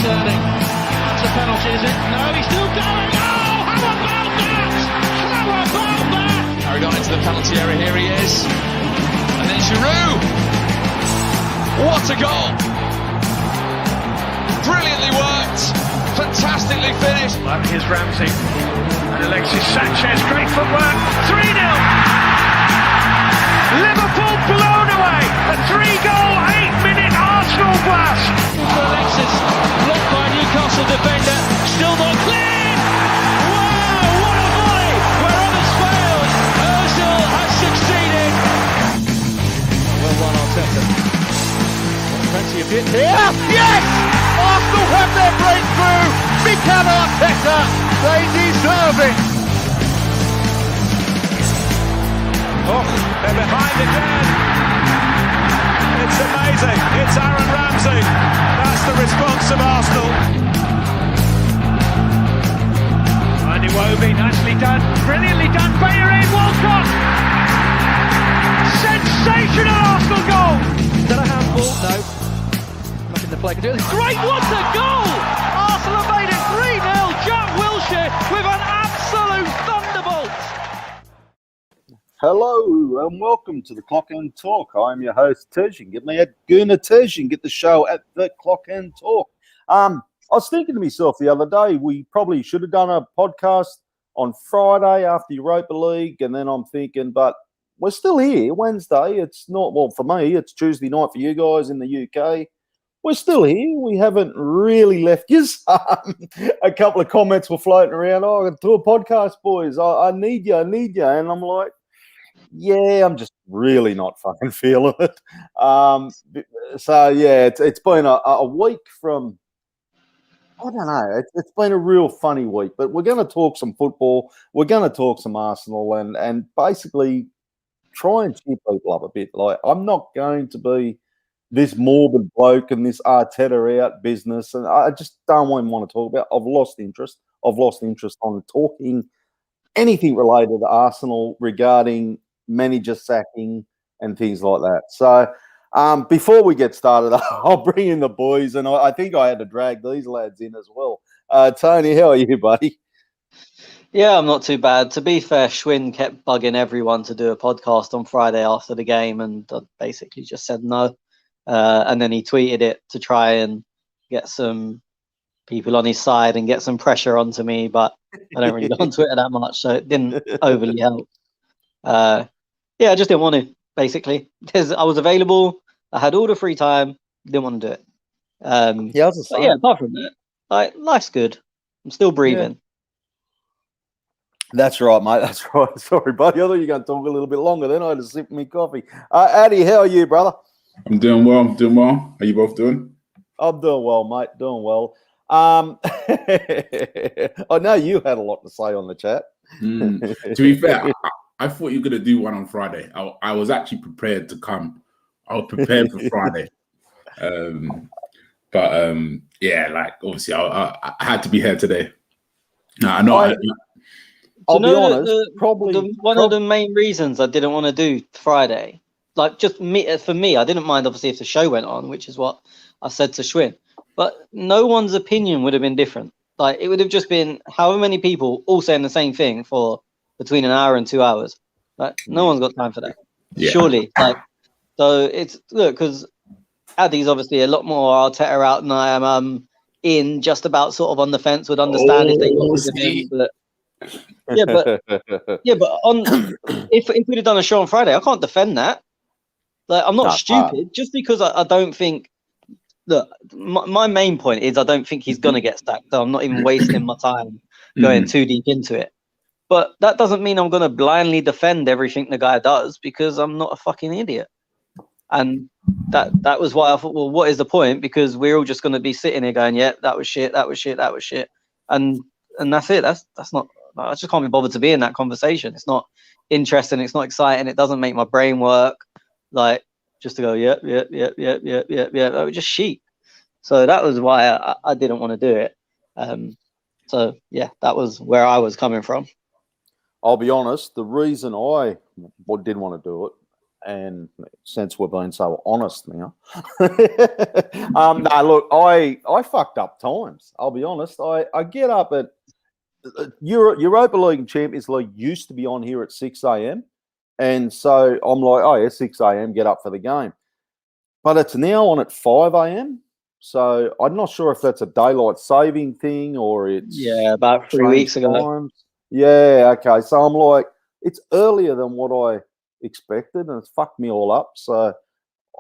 turning. That's a penalty, is it? No, he's still going. Oh, how about that? How about that? Carried on into the penalty area. Here he is. And then Giroud. What a goal. Brilliantly worked. Fantastically finished. Well, here's Ramsey. And Alexis Sanchez. Great footwork. 3-0. Liverpool blown away. A 3-goal, 8-minute Arsenal blast. For Alexis, blocked by Newcastle defender. Still not clear. Wow, what a volley. Where others failed, Ozil has succeeded. Well done, Arteta. Plenty of hit here. Yes! Arsenal have their breakthrough. Mikel Arteta, they deserve it. Oh, they're behind again. It's amazing. It's Aaron Ramsey. That's the response of Arsenal. Andy Iwobi, nicely done. Brilliantly done. Bayer in, Walcott. Sensational Arsenal goal. Is that a handball? No. Nothing the play can do. Great, what a goal! Arsenal have made it 3-0. Jack Wilshere with an absolute thunderbolt. Hello and welcome to the Clock End Talk. I'm your host, Tej. You can get me at Guna Tej. You can get the show at the Clock End Talk. I was thinking to myself the other day, we probably should have done a podcast on Friday after Europa League, and then I'm thinking, but we're still here, Wednesday. It's not, well, for me, it's Tuesday night for you guys in the UK. We're still here. We haven't really left you. A couple of comments were floating around. Oh, I'm going to do a podcast, boys. I need you. And I'm like, yeah, I'm just really not fucking feeling it. So, yeah, it's been a week from, I don't know, it's been a real funny week. But we're going to talk some football. We're going to talk some Arsenal and basically try and cheer people up a bit. Like, I'm not going to be this morbid bloke and this Arteta out business. And I just don't even want to talk about. I've lost interest. I've lost interest on talking anything related to Arsenal regarding manager sacking and things like that. So before we get started, I'll bring in the boys, and I think I had to drag these lads in as well. Tony, how are you, buddy? Yeah, I'm not too bad. To be fair, Schwinn kept bugging everyone to do a podcast on Friday after the game, and I basically just said no. And then he tweeted it to try and get some people on his side and get some pressure onto me, but I don't really go on Twitter that much, so it didn't overly help. Yeah, I just didn't want to, basically. Because I was available, I had all the free time, didn't want to do it. Yeah, apart from that, life's good. I'm still breathing. Yeah. That's right, mate. That's right. Sorry, buddy. I thought you were going to talk a little bit longer. Then I had to sip my coffee. Addy, how are you, brother? I'm doing well. How are you both doing? I'm doing well, mate. Doing well. I know you had a lot to say on the chat. To be fair, I thought you were going to do one on Friday. I was actually prepared to come. I was prepared for Friday. Yeah, like, obviously, I had to be here today. No, I know. I'll be honest, one of the main reasons I didn't want to do Friday, like just for me, I didn't mind obviously if the show went on, which is what I said to Schwinn, but no one's opinion would have been different. Like it would have just been however many people all saying the same thing for between an hour and 2 hours. Like no one's got time for that. Yeah. Surely. So it's look, because Addy's obviously a lot more Arteta out than I am. In just about sort of on the fence, would understand if they got him, but if we'd have done a show on Friday, I can't defend that. Like I'm not stupid just because I don't think. Look, my main point is I don't think he's gonna get sacked. So I'm not even wasting my time going too deep into it. But that doesn't mean I'm gonna blindly defend everything the guy does because I'm not a fucking idiot. And that was why I thought, well, what is the point? Because we're all just gonna be sitting here going, yeah, that was shit, and that's it. That's not. I just can't be bothered to be in that conversation. It's not interesting. It's not exciting. It doesn't make my brain work. Like just to go, yeah. That was just sheep. So that was why I didn't want to do it. So yeah, that was where I was coming from. I'll be honest. The reason I didn't want to do it And since we're being so honest now, no, look, I fucked up times. I'll be honest. I get up at Europa League and Champions League used to be on here at 6 a.m. And so I'm like, oh, yeah, 6 a.m., get up for the game. But it's now on at 5 a.m. So I'm not sure if that's a daylight saving thing or it's... Yeah, about 3 weeks ago. Times. Yeah, okay. So I'm like, it's earlier than what I expected, and it's fucked me all up. So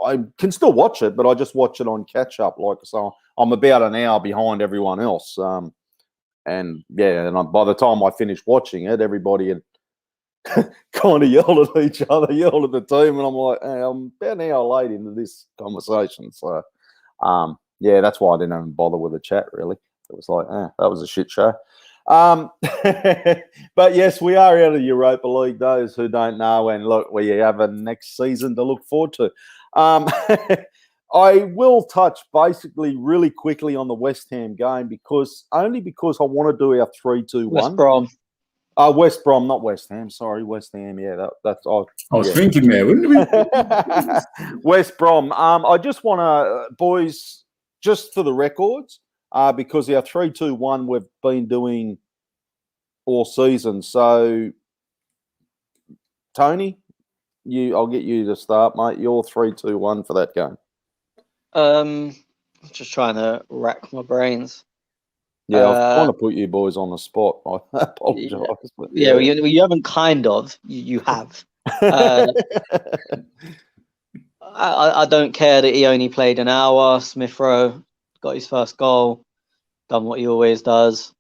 I can still watch it, but I just watch it on catch up. Like, so I'm about an hour behind everyone else. And yeah, and by the time I finished watching it, everybody had kind of yelled at each other, yelled at the team, and I'm like, hey, I'm about an hour late into this conversation. So yeah, that's why I didn't even bother with the chat. Really, it was like, that was a shit show. But yes, we are out of Europa League. Those who don't know, and look, we have a next season to look forward to. I will touch basically really quickly on the West Ham game because I want to do our 3-2-1. West Brom. West Brom, not West Ham. Sorry, West Ham. Yeah, that's. I was thinking there, wouldn't we? West Brom. I just want to, boys, just for the records, because our 3-2-1 we've been doing all season. So, Tony, I'll get you to start, mate. You're 3-2-1 for that game. I'm just trying to rack my brains. Yeah, I'm trying to put you boys on the spot. I apologise. Yeah, well, you haven't kind of. You have. I don't care that he only played an hour. Smith Rowe got his first goal, done what he always does.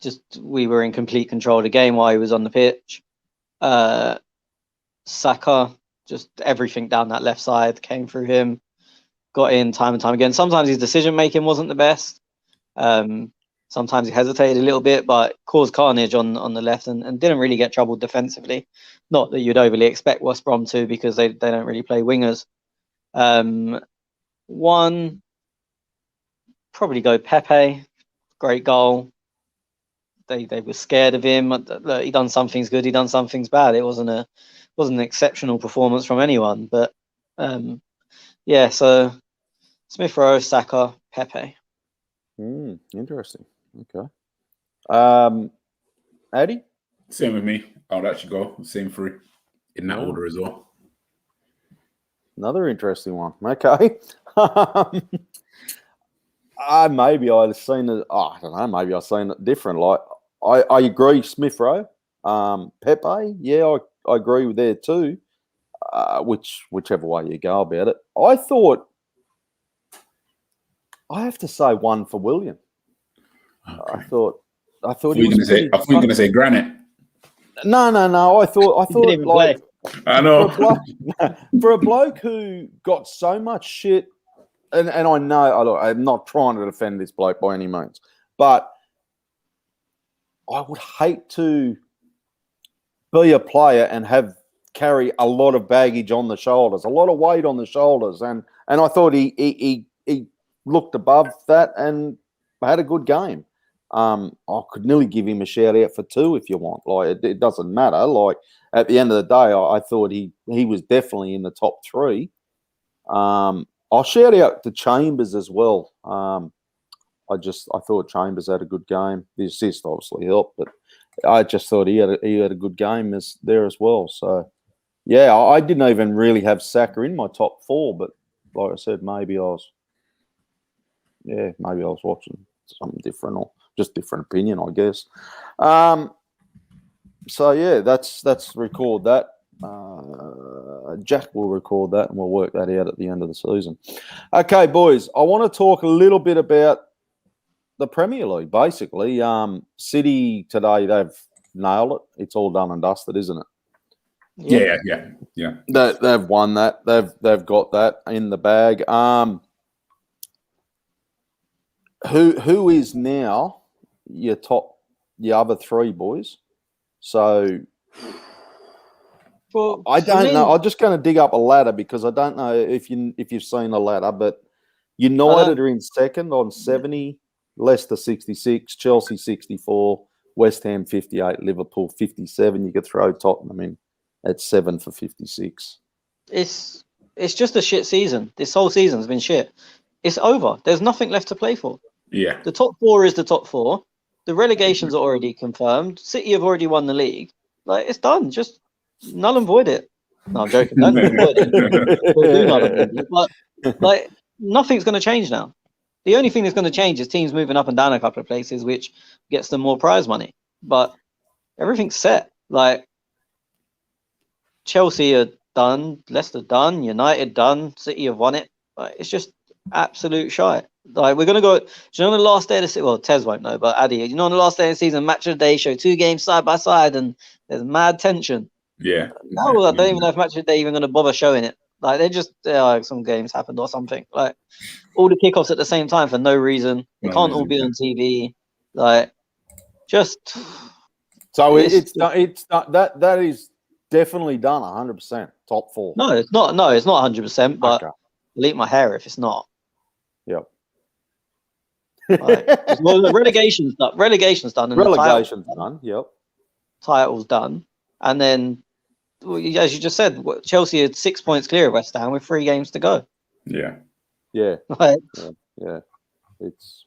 Just we were in complete control of the game while he was on the pitch. Saka, just everything down that left side came through him. Got in time and time again. Sometimes his decision making wasn't the best. Sometimes he hesitated a little bit, but caused carnage on the left and didn't really get troubled defensively. Not that you'd overly expect West Brom to, because they don't really play wingers. One, probably go Pepe. Great goal. They were scared of him. Look, he done some things good, he done some things bad. It wasn't an exceptional performance from anyone, but yeah. So Smith Rowe, Saka, Pepe. Interesting. Okay. Addy? Same with me. I'd actually go same three in that order as well. Another interesting one. Okay. Maybe I'd have seen it. I don't know. Maybe I've seen it different. Like I agree. Smith Rowe, Pepe. Yeah, I agree with there too. Whichever way you go about it. I thought I have to say one for William. Okay. I thought you were going to say Granite. No. I thought like I know for a bloke who got so much shit, and I know I'm not trying to defend this bloke by any means, but I would hate to be a player and carry a lot of baggage on the shoulders, a lot of weight on the shoulders, and I thought he looked above that and had a good game. I could nearly give him a shout out for 2 if you want. Like it doesn't matter. Like at the end of the day, I thought he was definitely in the top 3. I'll shout out to Chambers as well. I thought Chambers had a good game. The assist obviously helped, but I just thought he had a good game there as well. So yeah, I didn't even really have Saka in my top 4, but like I said, maybe I was watching something different or just different opinion, I guess. So yeah, that's record that. Jack will record that and we'll work that out at the end of the season. Okay, boys, I want to talk a little bit about the Premier League. Basically, City today, they've nailed it. It's all done and dusted, isn't it? Yeah. They've won that. They've got that in the bag. Who is now your other 3 boys? So well, I don't know. I'm just going to dig up a ladder because I don't know if you've seen the ladder, but United are in second on 70, Leicester 66, Chelsea 64, West Ham 58, Liverpool 57. You could throw Tottenham in at 7 for 56. it's just a shit season. This whole season's been shit. It's over. There's nothing left to play for. Yeah. The top four is the top four. The relegations are already confirmed. City have already won the league. Like, it's done. Just null and void it. No, I'm joking. Don't null and void it. We'll do null and void it. But like, nothing's going to change now. The only thing that's going to change is teams moving up and down a couple of places, which gets them more prize money. But everything's set. Like, Chelsea are done, Leicester done, United done, City have won it. Like, it's just absolute shite. Like, we're gonna go. Do you know on the last day of the season? Well, Tez won't know, but Addy, you know on the last day of the season, match of the day show 2 games side by side, and there's mad tension. Yeah. Now I don't even know if match of the day even gonna bother showing it. Like, they just like some games happened or something. Like, all the kickoffs at the same time for no reason. They can't all be on TV. Like, just. So it's that is definitely done 100%. Top 4. No, it's not. No, it's not 100%. But Okay. I'll eat my hair if it's not. Yep. Like, well, the relegation's done. Relegation's done. And Relegation's done. Yep. Title's done. And then, well, as you just said, Chelsea had 6 points clear of West Ham with 3 games to go. Yeah. Yeah. Like, Yeah. It's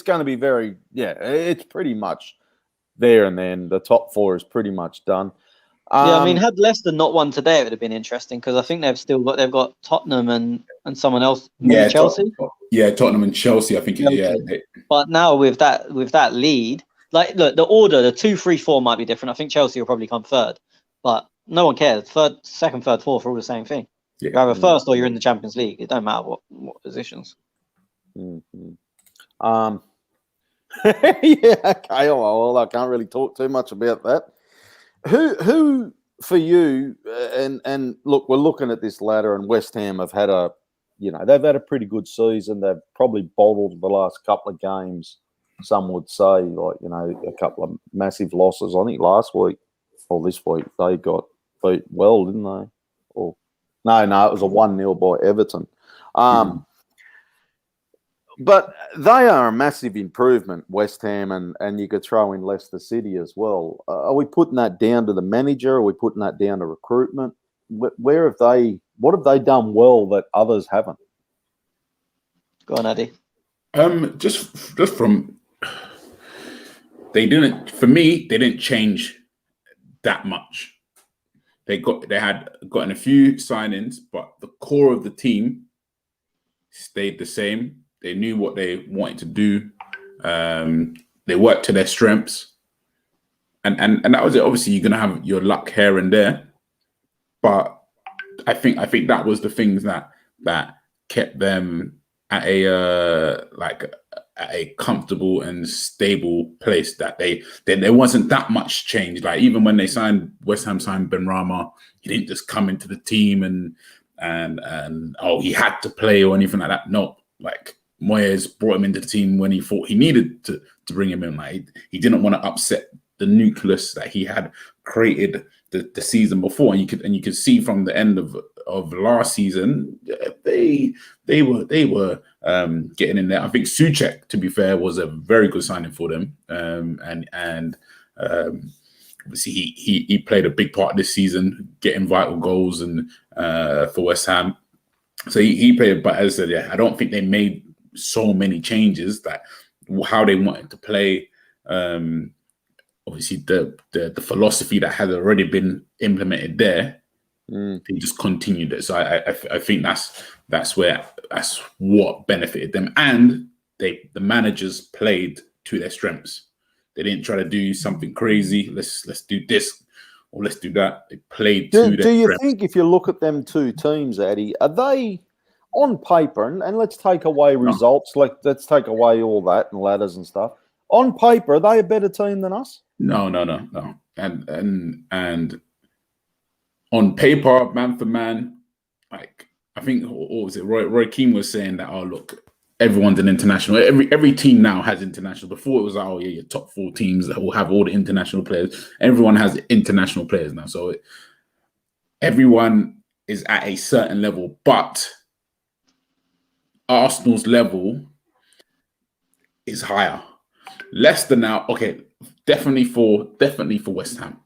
going to be very. Yeah. It's pretty much there, and then the top 4 is pretty much done. yeah, I mean, had Leicester not won today, it would have been interesting because I think they've got Tottenham and someone else. Yeah. Chelsea. Tottenham and Chelsea. I think. Yeah. But now with that lead, like, look, the order, the 2, 3, 4 might be different. I think Chelsea will probably come third, but no one cares. Second, third, fourth are all the same thing. Yeah. You're either first or you're in the Champions League. It don't matter what positions. Mm-hmm. Yeah. Okay. Well, I can't really talk too much about that. Who for you? And look, we're looking at this ladder, and West Ham have had they've had a pretty good season. They've probably bottled the last couple of games. Some would say, like, a couple of massive losses. I think last week or this week they got beat well, didn't they? Or no, it was a 1-0 by Everton. But they are a massive improvement, West Ham, and you could throw in Leicester City as well. Are we putting that down to the manager? Are we putting that down to recruitment? What have they done well that others haven't? Go on, Eddie. Just from they didn't change that much. They had gotten a few signings, but the core of the team stayed the same. They knew what they wanted to do. They worked to their strengths, and that was it. Obviously, you're gonna have your luck here and there, but I think that was the things that kept them at a comfortable and stable place. That there wasn't that much change. Like, even when West Ham signed Benrahma, he didn't just come into the team and he had to play or anything like that. No, like, Moyes brought him into the team when he thought he needed to bring him in. Like, he didn't want to upset the nucleus that he had created the season before. And you could see from the end of last season, they were getting in there. I think Souček, to be fair, was a very good signing for them. Obviously he played a big part this season, getting vital goals and for West Ham. So he played, but as I said, I don't think they made so many changes that how they wanted to play. Obviously, the philosophy that had already been implemented there, they just continued it. So I think that's what benefited them, and the managers played to their strengths. They didn't try to do something crazy. Let's do this or let's do that. They played to their strengths. Do you think, if you look at them two teams, Addy, are they on paper, and let's take away results, like let's take away all that and ladders and stuff. On paper, are they a better team than us? No. And on paper, man for man, like, I think, what was it? Roy Keane was saying that, oh, look, everyone's an international. Every team now has international. Before it was like, oh yeah, your top 4 teams that will have all the international players. Everyone has international players now. So everyone is at a certain level, but Arsenal's level is higher. Leicester now, okay, definitely for West Ham.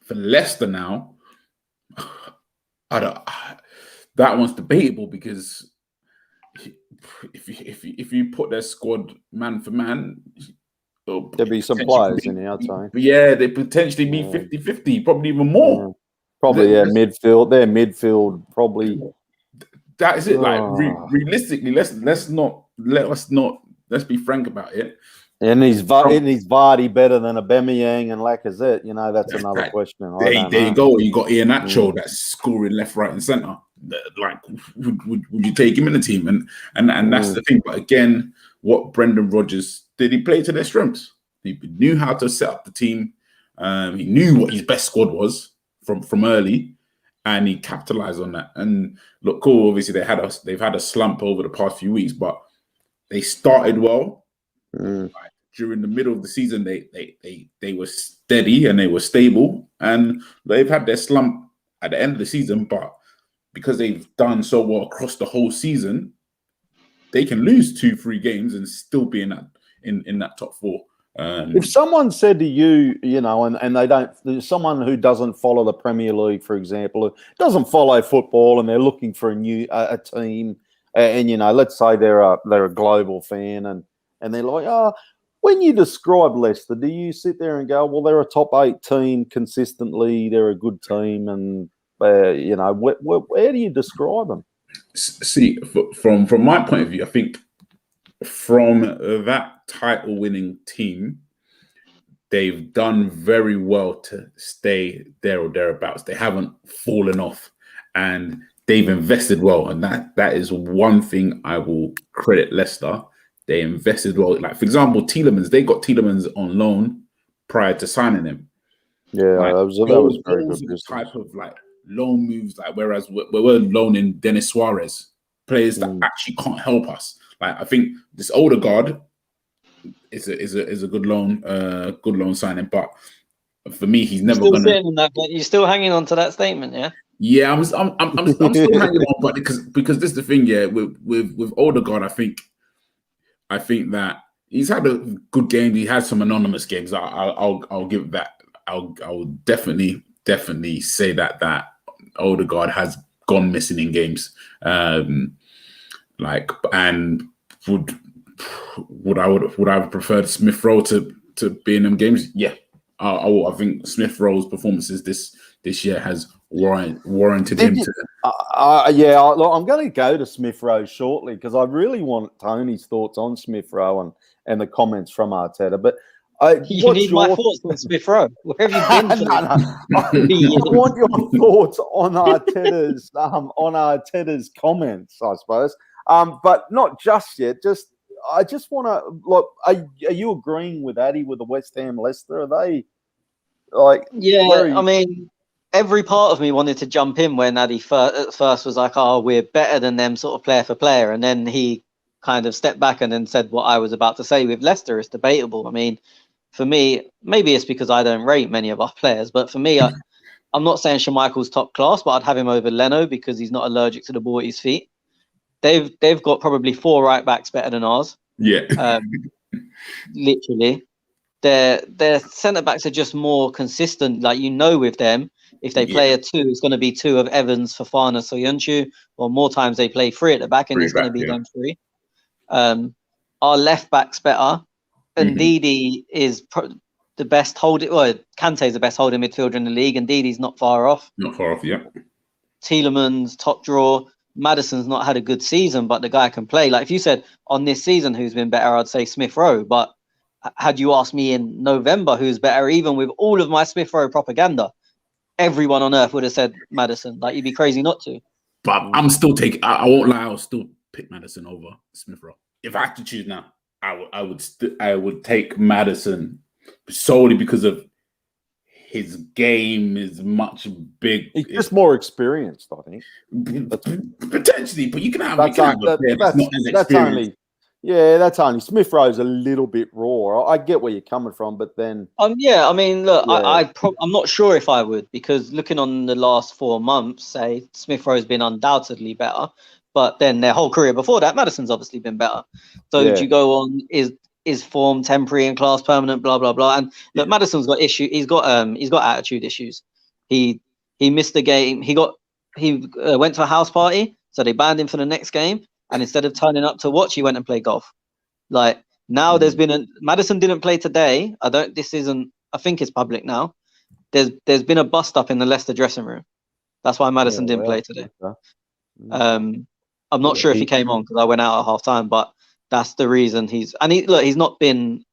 For Leicester now, I don't. That one's debatable because if you put their squad man for man, there'd be some players in the outside. Yeah, they potentially be 50-50, probably even more. Probably, midfield. Their midfield probably. That is it. Like realistically, let's be frank about it. And is Vardy better than Aubameyang and Lacazette? You know, that's another question. There you go. You got Iheanacho that's scoring left, right, and centre. Like, would you take him in the team? And that's the thing. But again, what Brendan Rodgers did, he play to their strengths. He knew how to set up the team. He knew what his best squad was from early, and he capitalized on that. And look, cool. Obviously, they've had a slump over the past few weeks, but they started well. Like, during the middle of the season, they were steady and they were stable, and they've had their slump at the end of the season. But because they've done so well across the whole season, they can lose 2-3 games and still be in that top four. If someone said to you, you know, and they don't, someone who doesn't follow the Premier League, for example, who doesn't follow football, and they're looking for a team, and you know, let's say they're a global fan, and they're like, when you describe Leicester, do you sit there and go, well, they're a top 8 team consistently, they're a good team, and you know, where do you describe them? See, from my point of view, I think from that title-winning team, they've done very well to stay there or thereabouts. They haven't fallen off, and they've invested well, and that is one thing I will credit Leicester. They invested well. Like, for example, Tielemans, they got Tielemans on loan prior to signing him. Yeah, like, that was very good. The type of like loan moves, like whereas we're loaning Denis Suarez, players that actually can't help us. Like, I think this Odegaard is a good loan signing, but for me, he's never going to. You're still hanging on to that statement, yeah? Yeah, I'm still hanging on, but because this is the thing, yeah. With Odegaard, I think that he's had a good game. He had some anonymous games. I'll give that. I'll definitely say that Odegaard has gone missing in games. Like, and would I have preferred Smith Rowe to be in them games? Yeah, I think Smith Rowe's performances this year has warranted him to. Look, I'm going to go to Smith Rowe shortly because I really want Tony's thoughts on Smith Rowe and the comments from Arteta. But you need my thoughts on Smith Rowe. Where have you been? I want your thoughts on Arteta's comments, I suppose. But not just yet. I just want to look. Are you agreeing with Addy with the West Ham Leicester? Are they like? Yeah, I mean, every part of me wanted to jump in when Addy first was like, "Oh, we're better than them," sort of player for player, and then he kind of stepped back and then said what I was about to say with Leicester. It's debatable. I mean, for me, maybe it's because I don't rate many of our players, but for me, I'm not saying Schmeichel's top class, but I'd have him over Leno because he's not allergic to the ball at his feet. They've got probably 4 right backs better than ours. Yeah, literally, their centre backs are just more consistent. Like, you know, with them, if they play a 2, it's going to be 2 of Evans, Fofana, Soyuncu, or more times they play 3 at the back, and it's going to be them 3. Our left back's better, and Ndidi is the best holding. Well, Kante's the best holding midfielder in the league, and Ndidi's not far off. Yeah. Tielemans, top draw. Maddison's not had a good season, but the guy can play. Like, if you said on this season who's been better, I'd say Smith Rowe. But had you asked me in November who's better, even with all of my Smith Rowe propaganda, everyone on earth would have said Maddison. Like, you'd be crazy not to. But I'm still taking. I won't lie. I'll still pick Maddison over Smith Rowe. If I had to choose now, I would take Maddison solely because of his game is much big. He's just more experienced, I think. Potentially, but you can have. That's only. Yeah, that's only. Smith Rowe's a little bit raw. I get where you're coming from, but then. Yeah, I mean, look, yeah. I'm not sure if I would, because looking on the last 4 months, say Smith Rowe's been undoubtedly better, but then their whole career before that, Maddison's obviously been better. So would you go on? Is form temporary and class permanent? Blah blah blah. And look, Maddison's got issue. He's got attitude issues. He missed the game. He got he went to a house party, so they banned him for the next game. And instead of turning up to watch, he went and played golf. Like now, there's been Maddison didn't play today. I think it's public now. There's been a bust up in the Leicester dressing room. That's why Maddison didn't play today. Okay. I'm not sure if he came on because I went out at half time, but that's the reason he's not been.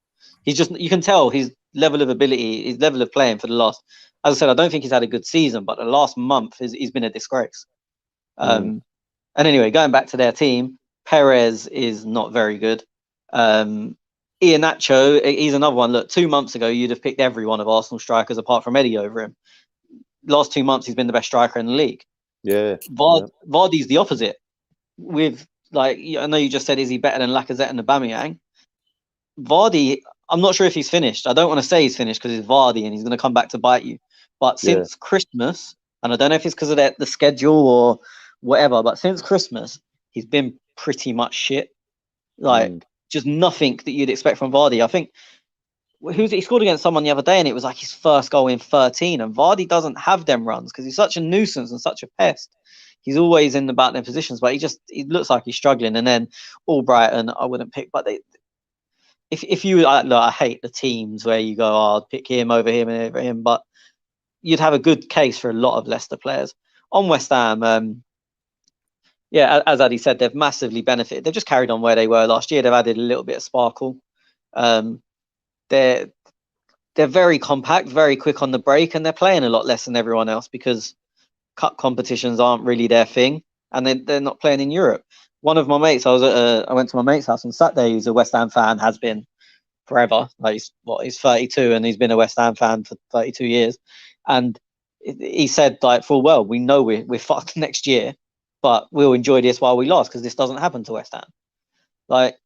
He's just, you can tell his level of ability, his level of playing for the last. As I said, I don't think he's had a good season, but the last month he's been a disgrace. And anyway, going back to their team, Perez is not very good. Iheanacho, he's another one. Look, 2 months ago, you'd have picked every one of Arsenal strikers apart from Eddie over him. Last 2 months, he's been the best striker in the league. Yeah. Vardy's the opposite. With, like, I know you just said, is he better than Lacazette and Aubameyang? Vardy, I'm not sure if he's finished. I don't want to say he's finished because he's Vardy and he's going to come back to bite you. But since Christmas, and I don't know if it's because of the schedule or whatever, but since Christmas, he's been pretty much shit. Like, just nothing that you'd expect from Vardy. I think he scored against someone the other day and it was like his first goal in 13. And Vardy doesn't have them runs because he's such a nuisance and such a pest. He's always in about their positions, but he looks like he's struggling. And then Albrighton, I wouldn't pick, but if you, look, I hate the teams where you go, oh, I'd pick him over him and over him, but you'd have a good case for a lot of Leicester players. On West Ham, as Addy said, they've massively benefited. They've just carried on where they were last year. They've added a little bit of sparkle. They're very compact, very quick on the break, and they're playing a lot less than everyone else because cup competitions aren't really their thing, and they're not playing in Europe. One of my mates, I went to my mate's house on Saturday. He's a West Ham fan, has been forever. Like he's 32 and he's been a West Ham fan for 32 years. And he said, like, full well, we know we're fucked next year, but we'll enjoy this while we last because this doesn't happen to West Ham. Like,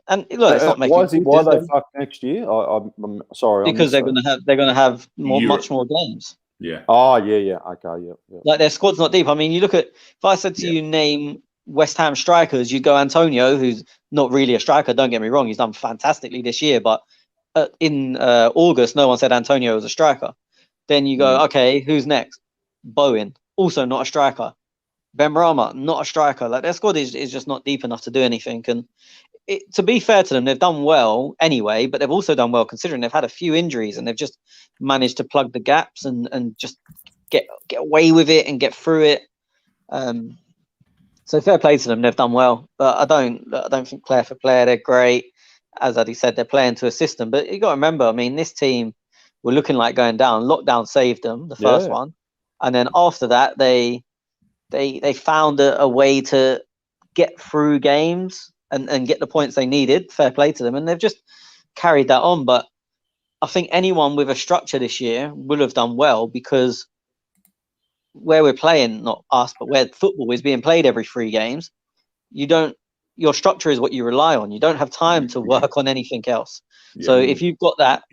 and look, it's not making. Why are they fucked next year? I'm sorry. Because they're gonna have much more games. Yeah. Oh yeah. Okay. Yeah. Like their squad's not deep. I mean, you look at, if I said to you name West Ham strikers, you'd go Antonio, who's not really a striker. Don't get me wrong, he's done fantastically this year, but in August, no one said Antonio was a striker. Then you go, okay, who's next? Bowen, also not a striker. Benrahma, not a striker. Like their squad is just not deep enough to do anything. And to be fair to them, they've done well anyway, but they've also done well considering they've had a few injuries and they've just managed to plug the gaps and just get away with it and get through it. So fair play to them, they've done well. But I don't think player for player they're great. As Addy said, they're playing to a system. But you got to remember, I mean, this team were looking like going down. Lockdown saved them, the first one, and then after that, they found a way to get through games and get the points they needed. Fair play to them, and they've just carried that on. But I think anyone with a structure this year will have done well because where we're playing, not us, but where football is being played every 3 games, your structure is what you rely on. You don't have time to work on anything else. Yeah. So if you've got that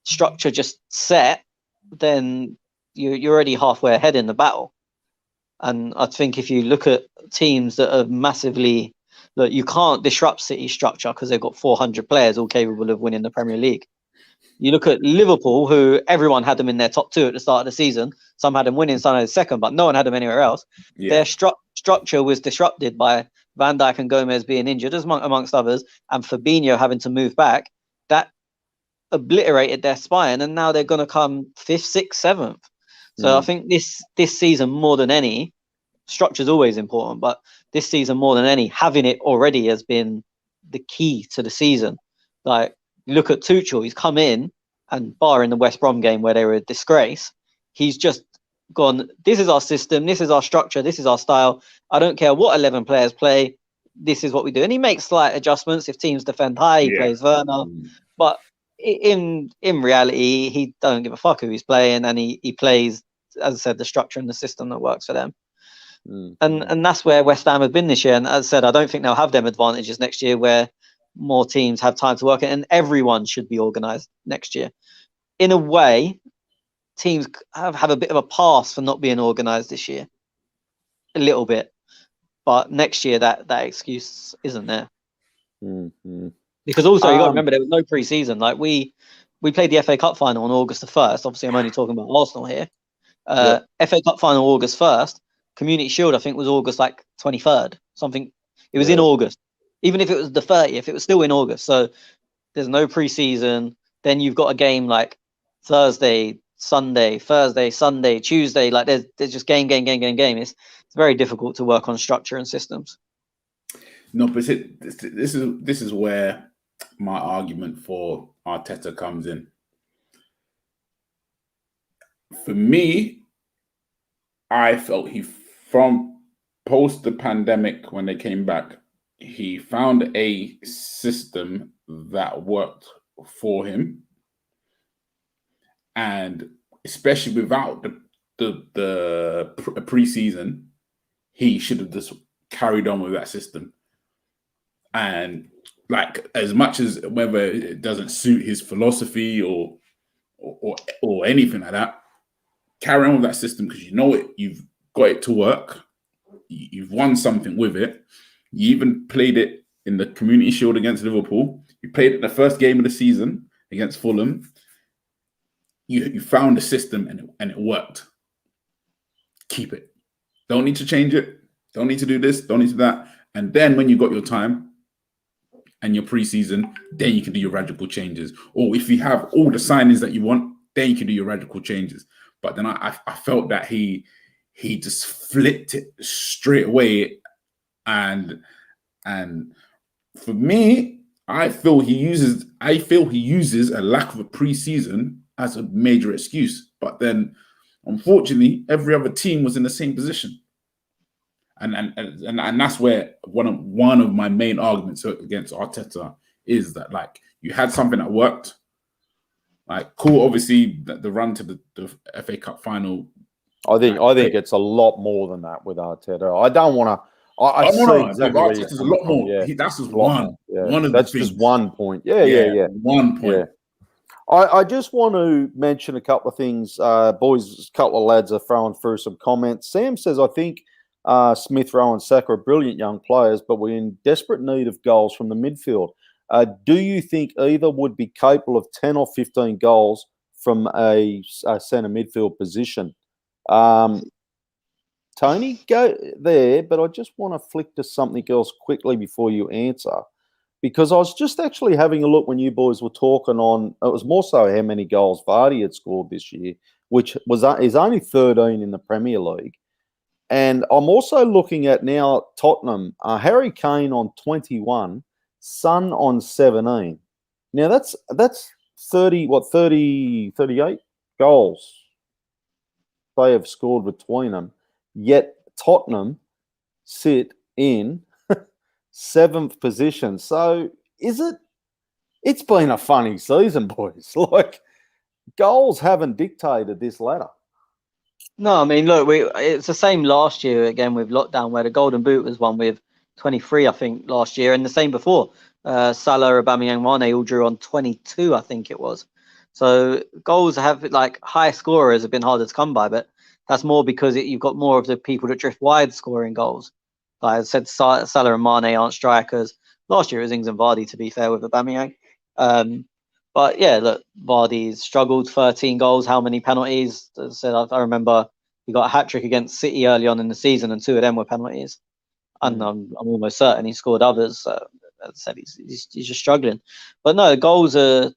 structure just set, then you're already halfway ahead in the battle. And I think if you look at teams that are massively, look, you can't disrupt City's structure because they've got 400 players all capable of winning the Premier League. You look at Liverpool, who everyone had them in their top 2 at the start of the season. Some had them winning, some had them second, but no one had them anywhere else. Yeah. Their structure was disrupted by Van Dijk and Gomez being injured, amongst others, and Fabinho having to move back. That obliterated their spine, and now they're going to come 5th, 6th, 7th. So I think this season, more than any, structure is always important, but this season, more than any, having it already has been the key to the season. Like, look at Tuchel, he's come in, and barring the West Brom game where they were a disgrace, he's just gone, this is our system, this is our structure, this is our style. I don't care what 11 players play, this is what we do. And he makes slight adjustments. If teams defend high, he plays Werner. But in reality, he don't give a fuck who he's playing, and he plays, as I said, the structure and the system that works for them. And that's where West Ham have been this year. And as I said, I don't think they'll have them advantages next year where more teams have time to work it, and everyone should be organised next year. In a way, teams have a bit of a pass for not being organised this year. A little bit. But next year, that excuse isn't there. Because also, you got to remember, there was no pre-season. Like, we played the FA Cup final on August the 1st. Obviously, I'm only talking about Arsenal here. FA Cup final August 1st. Community Shield, I think, was August like 23rd, something. It was in August. Even if it was the 30th, it was still in August. So there's no preseason. Then you've got a game like Thursday, Sunday, Tuesday. Like there's just game. It's very difficult to work on structure and systems. No, but this is where my argument for Arteta comes in. For me, I felt from post the pandemic, when they came back, he found a system that worked for him, and especially without the preseason, he should have just carried on with that system. And like, as much as whether it doesn't suit his philosophy or anything like that, carry on with that system, because you know it. You've got it to work. You've won something with it. You even played it in the Community Shield against Liverpool. You played it in the first game of the season against Fulham. You found a system and it worked. Keep it. Don't need to change it. Don't need to do this. Don't need to do that. And then when you got your time and your preseason, then you can do your radical changes. Or if you have all the signings that you want, then you can do your radical changes. But then I felt that he just flipped it straight away. And for me, I feel he uses a lack of a preseason as a major excuse. But then, unfortunately, every other team was in the same position, and that's where one of my main arguments against Arteta is that, like, you had something that worked. Like, cool, obviously the run to the FA Cup final. I think it's a lot more than that with Arteta. I don't want to. I see exactly where Arteta's a lot more. Yeah. That's just one. Yeah. One of that's the things. just one point. Yeah. 1 point. Yeah. I just want to mention a couple of things. Boys, a couple of lads are throwing through some comments. Sam says, I think Smith Rowe and Saka are brilliant young players, but we're in desperate need of goals from the midfield. Do you think either would be capable of 10 or 15 goals from a centre midfield position? Tony, go there, but I just want to flick to something else quickly before you answer, because I was just actually having a look when you boys were talking on, it was more so how many goals Vardy had scored this year, which is only 13 in the Premier League. And I'm also looking at now Tottenham, Harry Kane on 21, Son on 17. Now that's 38 goals they have scored between them. Yet Tottenham sit in 7th position. So it's been a funny season, boys. Like, goals haven't dictated this ladder. No, I mean, look, it's the same last year again with lockdown, where the Golden Boot was won with 23, I think, last year, and the same before. Salah, Aubameyang, Mane all drew on 22, I think it was. So goals have, like, high scorers have been harder to come by, but that's more because you've got more of the people that drift wide scoring goals. Like I said, Salah and Mane aren't strikers. Last year it was Ings and Vardy, to be fair, with Aubameyang. But yeah, look, Vardy's struggled, 13 goals. How many penalties? As I said, I remember he got a hat-trick against City early on in the season, and 2 of them were penalties. And I'm almost certain he scored others. So, as I said, he's just struggling. But no, goals are.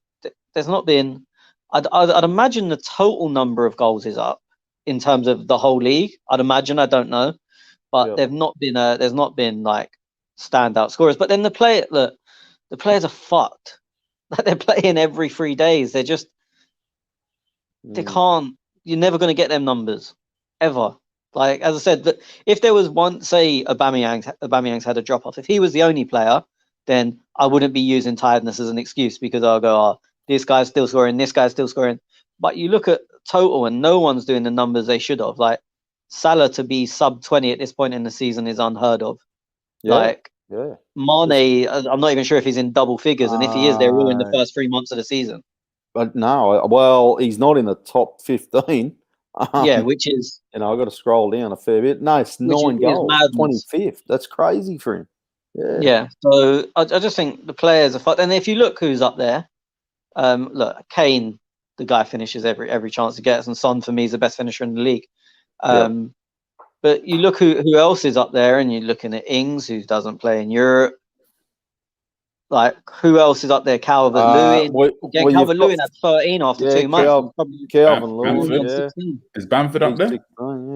There's not been. I'd imagine the total number of goals is up in terms of the whole league. I'd imagine. I don't know, but there's not been like standout scorers. But then the players are fucked. Like, they're playing every 3 days. They're just they can't. You're never going to get them numbers ever. Like, as I said, if there was one, say Aubameyang's had a drop off. If he was the only player, then I wouldn't be using tiredness as an excuse, because I'll go, this guy's still scoring, this guy's still scoring. But you look at total and no one's doing the numbers they should have. Like, Salah to be sub 20 at this point in the season is unheard of. Mane, I'm not even sure if he's in double figures, and if he is, they're all in the first 3 months of the season. But no, well, he's not in the top 15. Which is, I've got to scroll down a fair bit. No, it's 9 goals, 25th. That's crazy for him. Yeah. So I just think the players are fucked. And if you look who's up there, look, Kane, the guy finishes every chance he gets, and Son for me is the best finisher in the league. But you look who else is up there, and you're looking at Ings, who doesn't play in Europe. Like, who else is up there? Calvert-Lewin. Calvert-Lewin had 13 after 2 months. Calvin Lewin, Bamford. Is Bamford up there?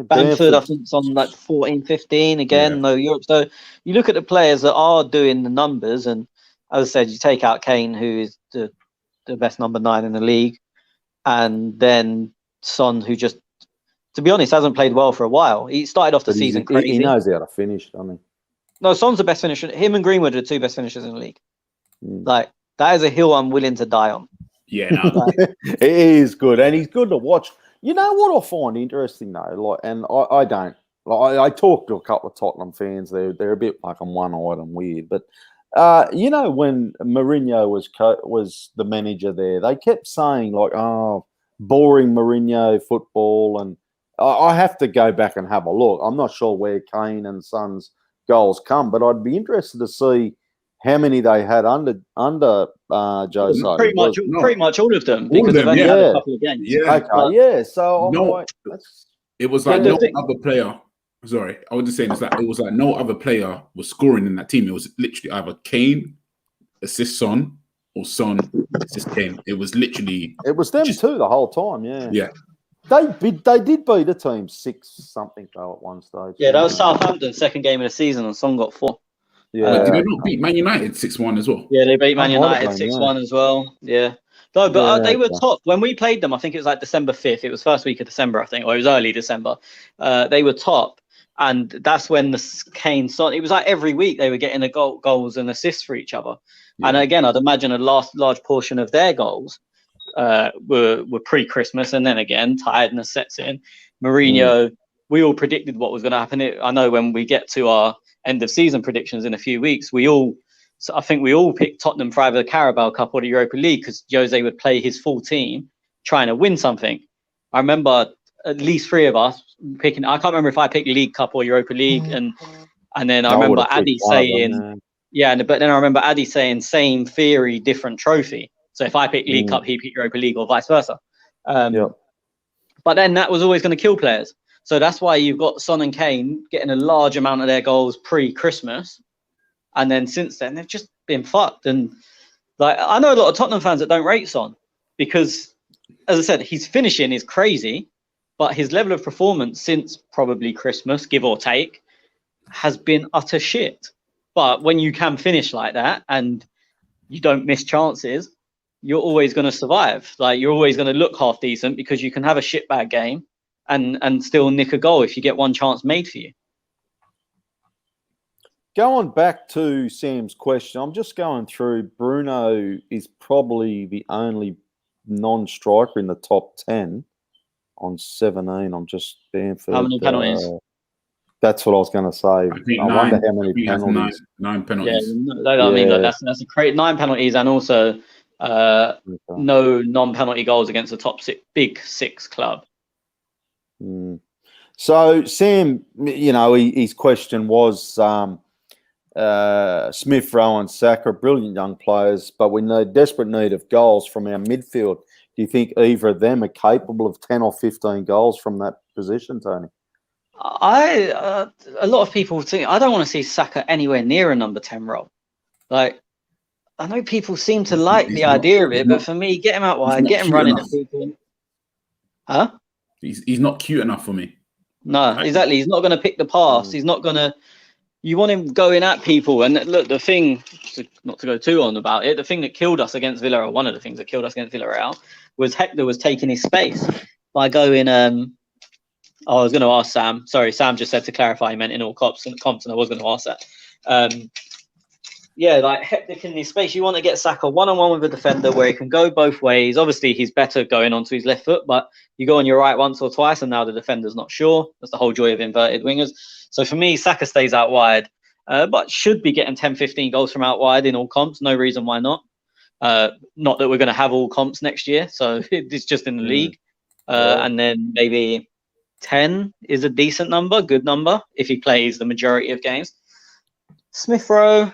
Bamford, I think, is on like 14, 15 again. No Europe. So you look at the players that are doing the numbers, and as I said, you take out Kane, who is the best number 9 in the league, and then Son, who just, to be honest, hasn't played well for a while. He started off the season crazy. He knows how to finish, doesn't he? No, Son's the best finisher. Him and Greenwood are the 2 best finishers in the league. Like, that is a hill I'm willing to die on. Yeah, no. It is good, and he's good to watch. You know what I find interesting though, like, and I don't like. I talked to a couple of Tottenham fans. They're a bit fucking one-eyed and weird, but you know, when Mourinho was the manager there, they kept saying like, "Oh, boring Mourinho football," and I have to go back and have a look. I'm not sure where Kane and Son's goals come, but I'd be interested to see how many they had under Jose. Pretty much all of them, because they've only had a couple of games. Yeah. Okay. So it was like no other player. Sorry, I was just saying it was like no other player was scoring in that team. It was literally either Kane assist Son or Son assist Kane. It was literally them two the whole time. Yeah. Yeah. They did beat a team 6-something though at one stage. Yeah, that was Southampton, second game of the season, and Son got 4. Yeah. Did they not beat Man United 6-1 as well? Yeah, they beat Man United 6-1 as well. Yeah. No, but they were top. When we played them, I think it was like December 5th. It was first week of December, I think, or it was early December. They were top. And that's when the Kane Son, it was like every week they were getting the goals and assists for each other. Yeah. And again, I'd imagine a large portion of their goals were pre-Christmas. And then again, tiredness sets in. Mourinho, we all predicted what was going to happen. I know when we get to our end of season predictions in a few weeks, I think we all picked Tottenham for either the Carabao Cup or the Europa League, because Jose would play his full team trying to win something. I remember at least 3 of us picking. I can't remember if I picked League Cup or Europa League, and then I remember Addy saying, but then I remember Addy saying same theory, different trophy. So if I picked League Cup, he picked Europa League, or vice versa. But then that was always going to kill players. So that's why you've got Son and Kane getting a large amount of their goals pre-Christmas. And then since then, they've just been fucked. And like, I know a lot of Tottenham fans that don't rate Son because, as I said, his finishing is crazy, but his level of performance since probably Christmas, give or take, has been utter shit. But when you can finish like that and you don't miss chances, you're always going to survive. Like, you're always going to look half decent because you can have a shitbag game and still nick a goal if you get one chance made for you. Going back to Sam's question, I'm just going through. Bruno is probably the only non-striker in the top 10 on 17. I'm just Bamford. How many penalties? That's what I was going to say. I wonder how many penalties. Nine penalties. Yeah, I mean, that's a great 9 penalties, and also no non-penalty goals against the top big six club. So Sam, his question was Smith Rowe and Saka, brilliant young players, but we need desperate need of goals from our midfield. Do you think either of them are capable of 10 or 15 goals from that position, Tony? A lot of people think I don't want to see Saka anywhere near a number 10 role. Like, I know people seem to like the idea of it, but for me, get him out wide, get him running at people. Huh? He's not cute enough for me. No, exactly. He's not going to pick the pass. He's not going to. You want him going at people. And look, the thing, not to go too on about it, the thing that killed us against Villarreal, one of the things that killed us against Villarreal, was Hector was taking his space by going. I was going to ask Sam. Sorry, Sam just said to clarify he meant in all comps, and I was going to ask that. Like Hector in his space, you want to get Saka one-on-one with a defender where he can go both ways. Obviously, he's better going onto his left foot, but you go on your right once or twice, and now the defender's not sure. That's the whole joy of inverted wingers. So for me, Saka stays out wide, but should be getting 10, 15 goals from out wide in all comps. No reason why not. Not that we're going to have all comps next year, so it's just in the league. And then maybe 10 is a decent number, good number, if he plays the majority of games. Smith Rowe.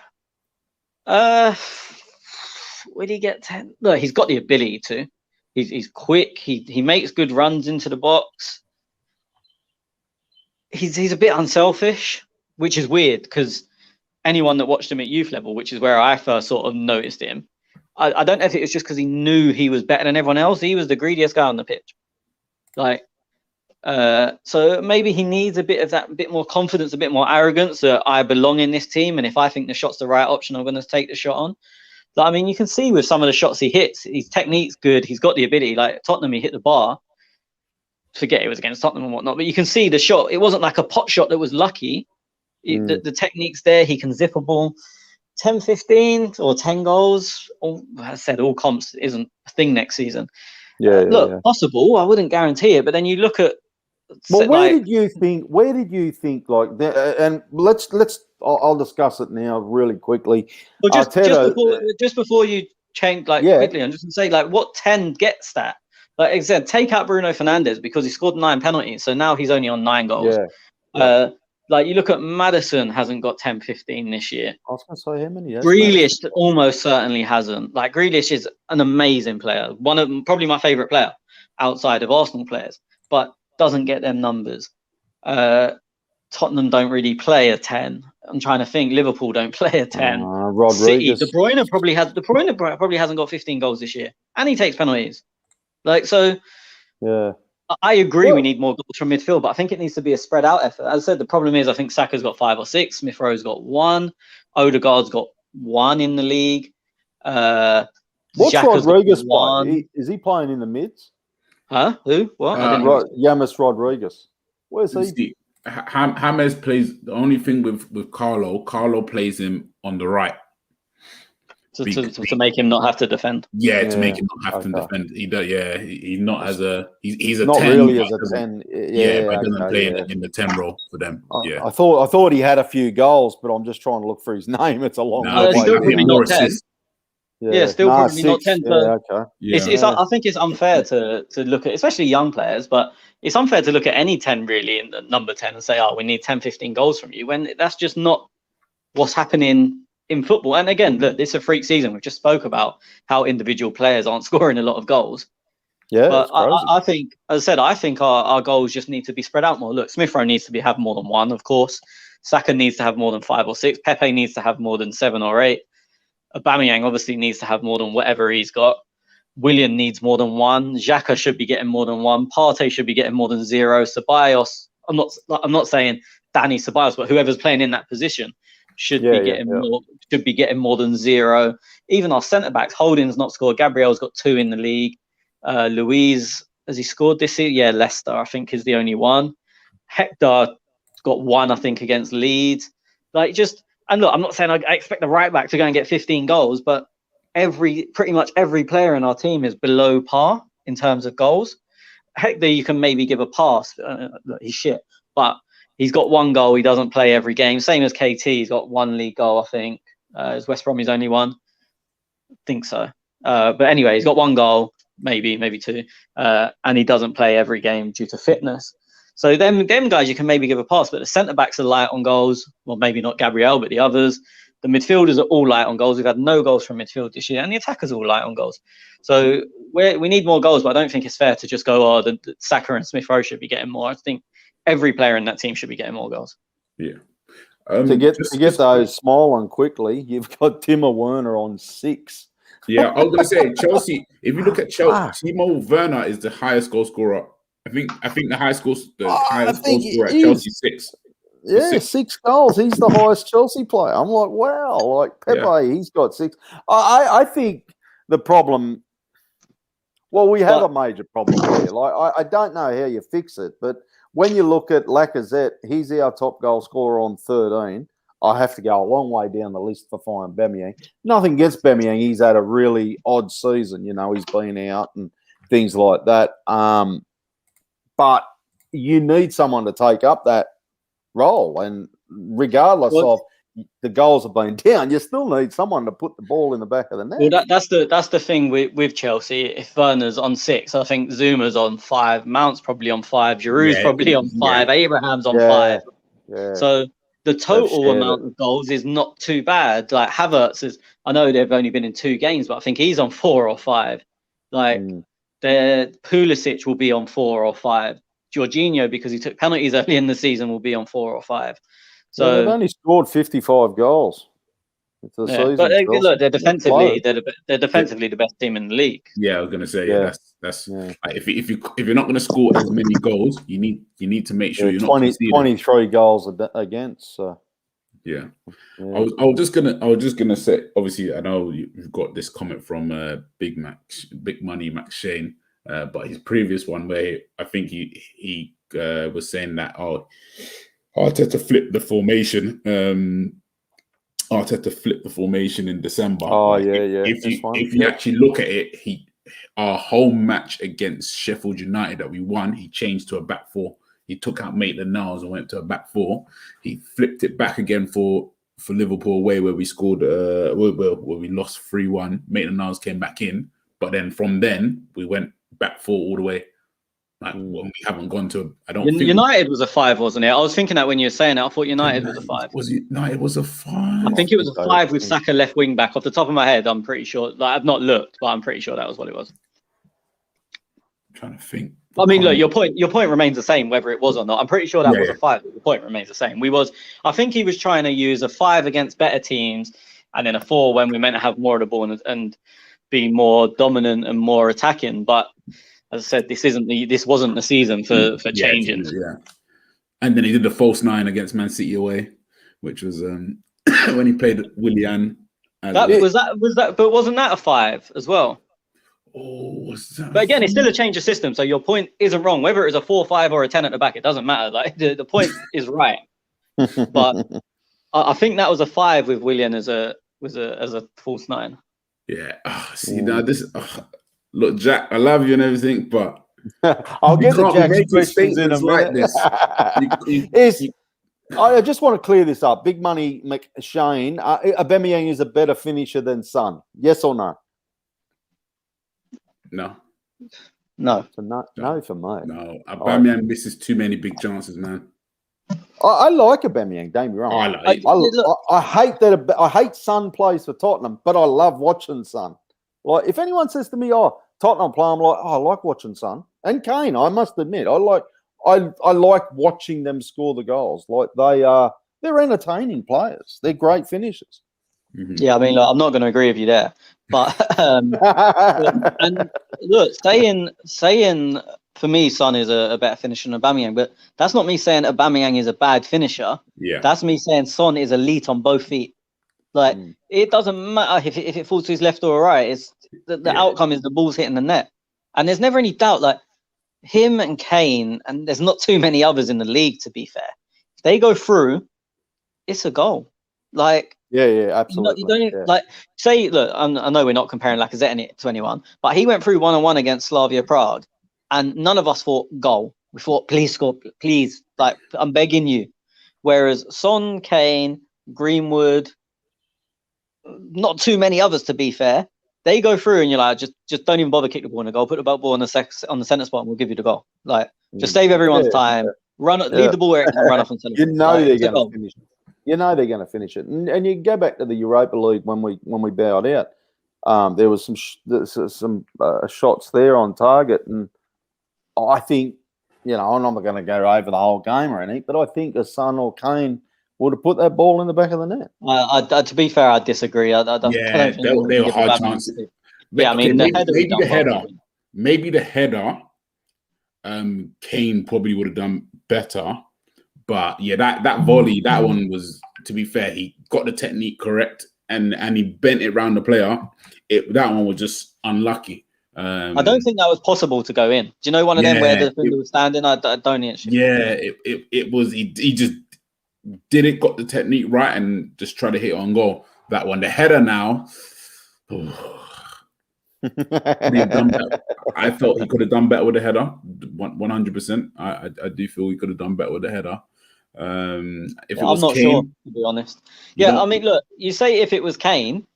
Would he get 10? No, he's got the ability to. He's quick. He makes good runs into the box. he's a bit unselfish, which is weird because anyone that watched him at youth level, which is where I first sort of noticed him, I don't know if it was just because he knew he was better than everyone else. He was the greediest guy on the pitch. Like, so maybe he needs a bit of that, bit more confidence, a bit more arrogance that I belong in this team, and if I think the shot's the right option, I'm going to take the shot on. Like, I mean, you can see with some of the shots he hits, his technique's good. He's got the ability. Like Tottenham, he hit the bar. Forget it was against Tottenham and whatnot, but you can see the shot. It wasn't like a pot shot that was lucky. The technique's there. He can zip a ball. 10, 15 or 10 goals. As I said, all comps isn't a thing next season. Possible. I wouldn't guarantee it. But then you look at. Well, where did you think? Like that? And I'll discuss it now really quickly. Well, just before you change, quickly, I'm just gonna say, like, what 10 gets that? Like I said, take out Bruno Fernandes because he scored 9 penalties, so now he's only on 9 goals. Like you look at Maddison, hasn't got 10, 15 this year. I was going to say how many. Grealish almost certainly hasn't. Like Grealish is an amazing player, one of probably my favourite player outside of Arsenal players, but doesn't get them numbers. Tottenham don't really play a 10. I'm trying to think. Liverpool don't play a 10. Rodriguez. City, De Bruyne probably hasn't got 15 goals this year, and he takes penalties. Like so. Yeah. I agree we need more goals from midfield, but I think it needs to be a spread out effort. As I said, the problem is I think Saka's got 5 or 6, Smith Rowe's got 1, Odegaard's got 1 in the league. What's Rodriguez playing? Is he playing in the mids? Huh? Who? What? James Rodriguez. Where's he? James plays. The only thing with Carlo plays him on the right. To make him not have to defend. To make him not have to defend. He's not as a he's a not 10, really as a 10. But he doesn't play in the 10 role for them. I thought he had a few goals, but I'm just trying to look for his name. It's a long way. Still probably not 10. Probably not 10. I think it's unfair to look at, especially young players, but it's unfair to look at any 10 really in the number 10 and say, oh, we need 10, 15 goals from you, when that's just not what's happening in football. And again, look, it's a freak season. We've just spoke about how individual players aren't scoring a lot of goals. But I think, as I said, our goals just need to be spread out more. Look, Smith Rowe needs to have more than 1, of course. Saka needs to have more than 5 or 6. Pepe needs to have more than 7 or 8. Aubameyang obviously needs to have more than whatever he's got. Willian needs more than 1. Xhaka should be getting more than 1. Partey should be getting more than 0. Ceballos, I'm not saying Danny Ceballos, but whoever's playing in that position should be getting more than 0. Even our centre backs, Holding's not scored. Gabriel's got 2 in the league. Luiz, has he scored this year? Yeah, Leicester, I think, is the only one. Hector got 1, I think, against Leeds. And look, I'm not saying I expect the right back to go and get 15 goals, but pretty much every player in our team is below par in terms of goals. Hector, you can maybe give a pass. He's shit, but he's got 1 goal. He doesn't play every game. Same as KT. He's got 1 league goal, I think. Is West Brom his only one? I think so. But anyway, he's got 1 goal, maybe 2. And he doesn't play every game due to fitness. So them guys you can maybe give a pass, but the centre-backs are light on goals. Well, maybe not Gabriel, but the others. The midfielders are all light on goals. We've had no goals from midfield this year, and the attackers are all light on goals. So we need more goals, but I don't think it's fair to just go, the Saka and Smith Rowe should be getting more. I think every player in that team should be getting more goals. Yeah. To get those smiling quickly, you've got Timo Werner on 6. Yeah, I was going to say Chelsea. If you look at Chelsea, Timo Werner is the highest goal scorer. I think the highest goal scorer at Chelsea 6. Yeah, 6 goals. He's the highest Chelsea player. I'm like, wow. Like Pepe, he's got 6. I think the problem. Well, we have a major problem here. Like I don't know how you fix it, but when you look at Lacazette, he's our top goal scorer on 13. I have to go a long way down the list to find Aubameyang. Nothing against Aubameyang. He's had a really odd season. He's been out and things like that. But you need someone to take up that role. And regardless of the goals have been down, you still need someone to put the ball in the back of the net. Well, that's the thing with Chelsea. If Werner's on 6, I think Zuma's on 5, Mount's probably on 5, Giroud's probably on 5, Abraham's on 5. Yeah. So the total amount of goals is not too bad. Like Havertz is, I know they've only been in 2 games, but I think he's on 4 or 5. Like Pulisic will be on 4 or 5. Jorginho, because he took penalties early in the season, will be on 4 or 5. So they've only scored 55 goals. The season, but look, they're defensively the best team in the league. Yeah, I was gonna say that's like, if you're not gonna score as many goals, you need to make sure you're not 23 goals against. So. Yeah. I was just gonna say. Obviously, I know you've got this comment from Big Money Max Shane, but his previous one where I think he was saying that Arteta flipped the formation. Arteta flipped the formation in December. Oh, like, yeah. If you actually look at it, our home match against Sheffield United that we won, he changed to a back 4. He took out Maitland-Niles and went to a back 4. He flipped it back again for Liverpool away, where we scored, where we lost 3-1. Maitland-Niles came back in, but then from then we went back 4 all the way. Like when we haven't gone to, I don't think United was a 5, wasn't it? I was thinking that when you were saying it, I thought United was a 5. United was a 5? I think it was a 5 with Saka left wing back. Off the top of my head, I'm pretty sure. Like, I've not looked, but I'm pretty sure that was what it was. I'm trying to think. I mean, look, your point remains the same, whether it was or not. I'm pretty sure that was a 5. The point remains the same. I think he was trying to use a 5 against better teams, and then a 4 when we meant to have more of the ball and be more dominant and more attacking. But as I said, this wasn't the season for changing. Yeah, and then he did the false 9 against Man City away, which was when he played Willian. But wasn't that a 5 as well? Oh, what's that? But again, it's still a change of system, so your point isn't wrong. Whether it's a 4, 5, or a 10 at the back, it doesn't matter. Like the point is right. But I think that was a 5 with Willian as a false 9. Yeah. Now this. Look, Jack, I love you and everything, but I'll get the Jack's questions in a minute. I just want to clear this up. Big Money McShane, Aubameyang is a better finisher than Son. Yes or no? No. No. So no for me. No. Aubameyang misses too many big chances, man. I like Aubameyang, don't get me wrong. I hate that. I hate Son plays for Tottenham, but I love watching Son. Like, if anyone says to me, Tottenham play, I'm like, I like watching Son. And Kane, I must admit, I like watching them score the goals. Like, they're entertaining players. They're great finishers. Mm-hmm. Yeah, I mean, look, I'm not going to agree with you there. But and look, saying for me, Son is a better finisher than Aubameyang, but that's not me saying Aubameyang is a bad finisher. Yeah, that's me saying Son is elite on both feet. Like, it doesn't matter if it falls to his left or right. It's the outcome is the ball's hitting the net, and there's never any doubt. Like him and Kane, and there's not too many others in the league. To be fair, if they go through, it's a goal. Like, absolutely. You don't like say. Look, I know we're not comparing Lacazette to anyone, but he went through 1-on-1 against Slavia Prague, and none of us thought goal. We thought, please score, please. Like, I'm begging you. Whereas Son, Kane, Greenwood. Not too many others, to be fair. They go through, and you're like, just don't even bother kick the ball in the goal. Put the ball on the centre spot, and we'll give you the goal. Like, just save everyone's time. Leave the ball where it can run off and centre. They're going to finish it. You know they're going to finish it. And you go back to the Europa League when we bowed out. There was some shots there on target, and I think, I'm not going to go over the whole game or anything, but I think a Son or Kane would have put that ball in the back of the net. To be fair, I disagree. I don't think they were hard chances. Yeah, I mean, maybe the header, Kane probably would have done better. But yeah, that volley, that one was, to be fair, he got the technique correct and he bent it around the player. That one was just unlucky. I don't think that was possible to go in. Do you know one of them where the defender was standing? I don't actually. Yeah, it was. He just didn't got the technique right and just tried to hit it on goal. That one, the header now. I felt he could have done better with the header. 100%. I do feel he could have done better with the header. If it was I'm not Kane, sure, to be honest. Yeah, I mean, look, you say if it was Kane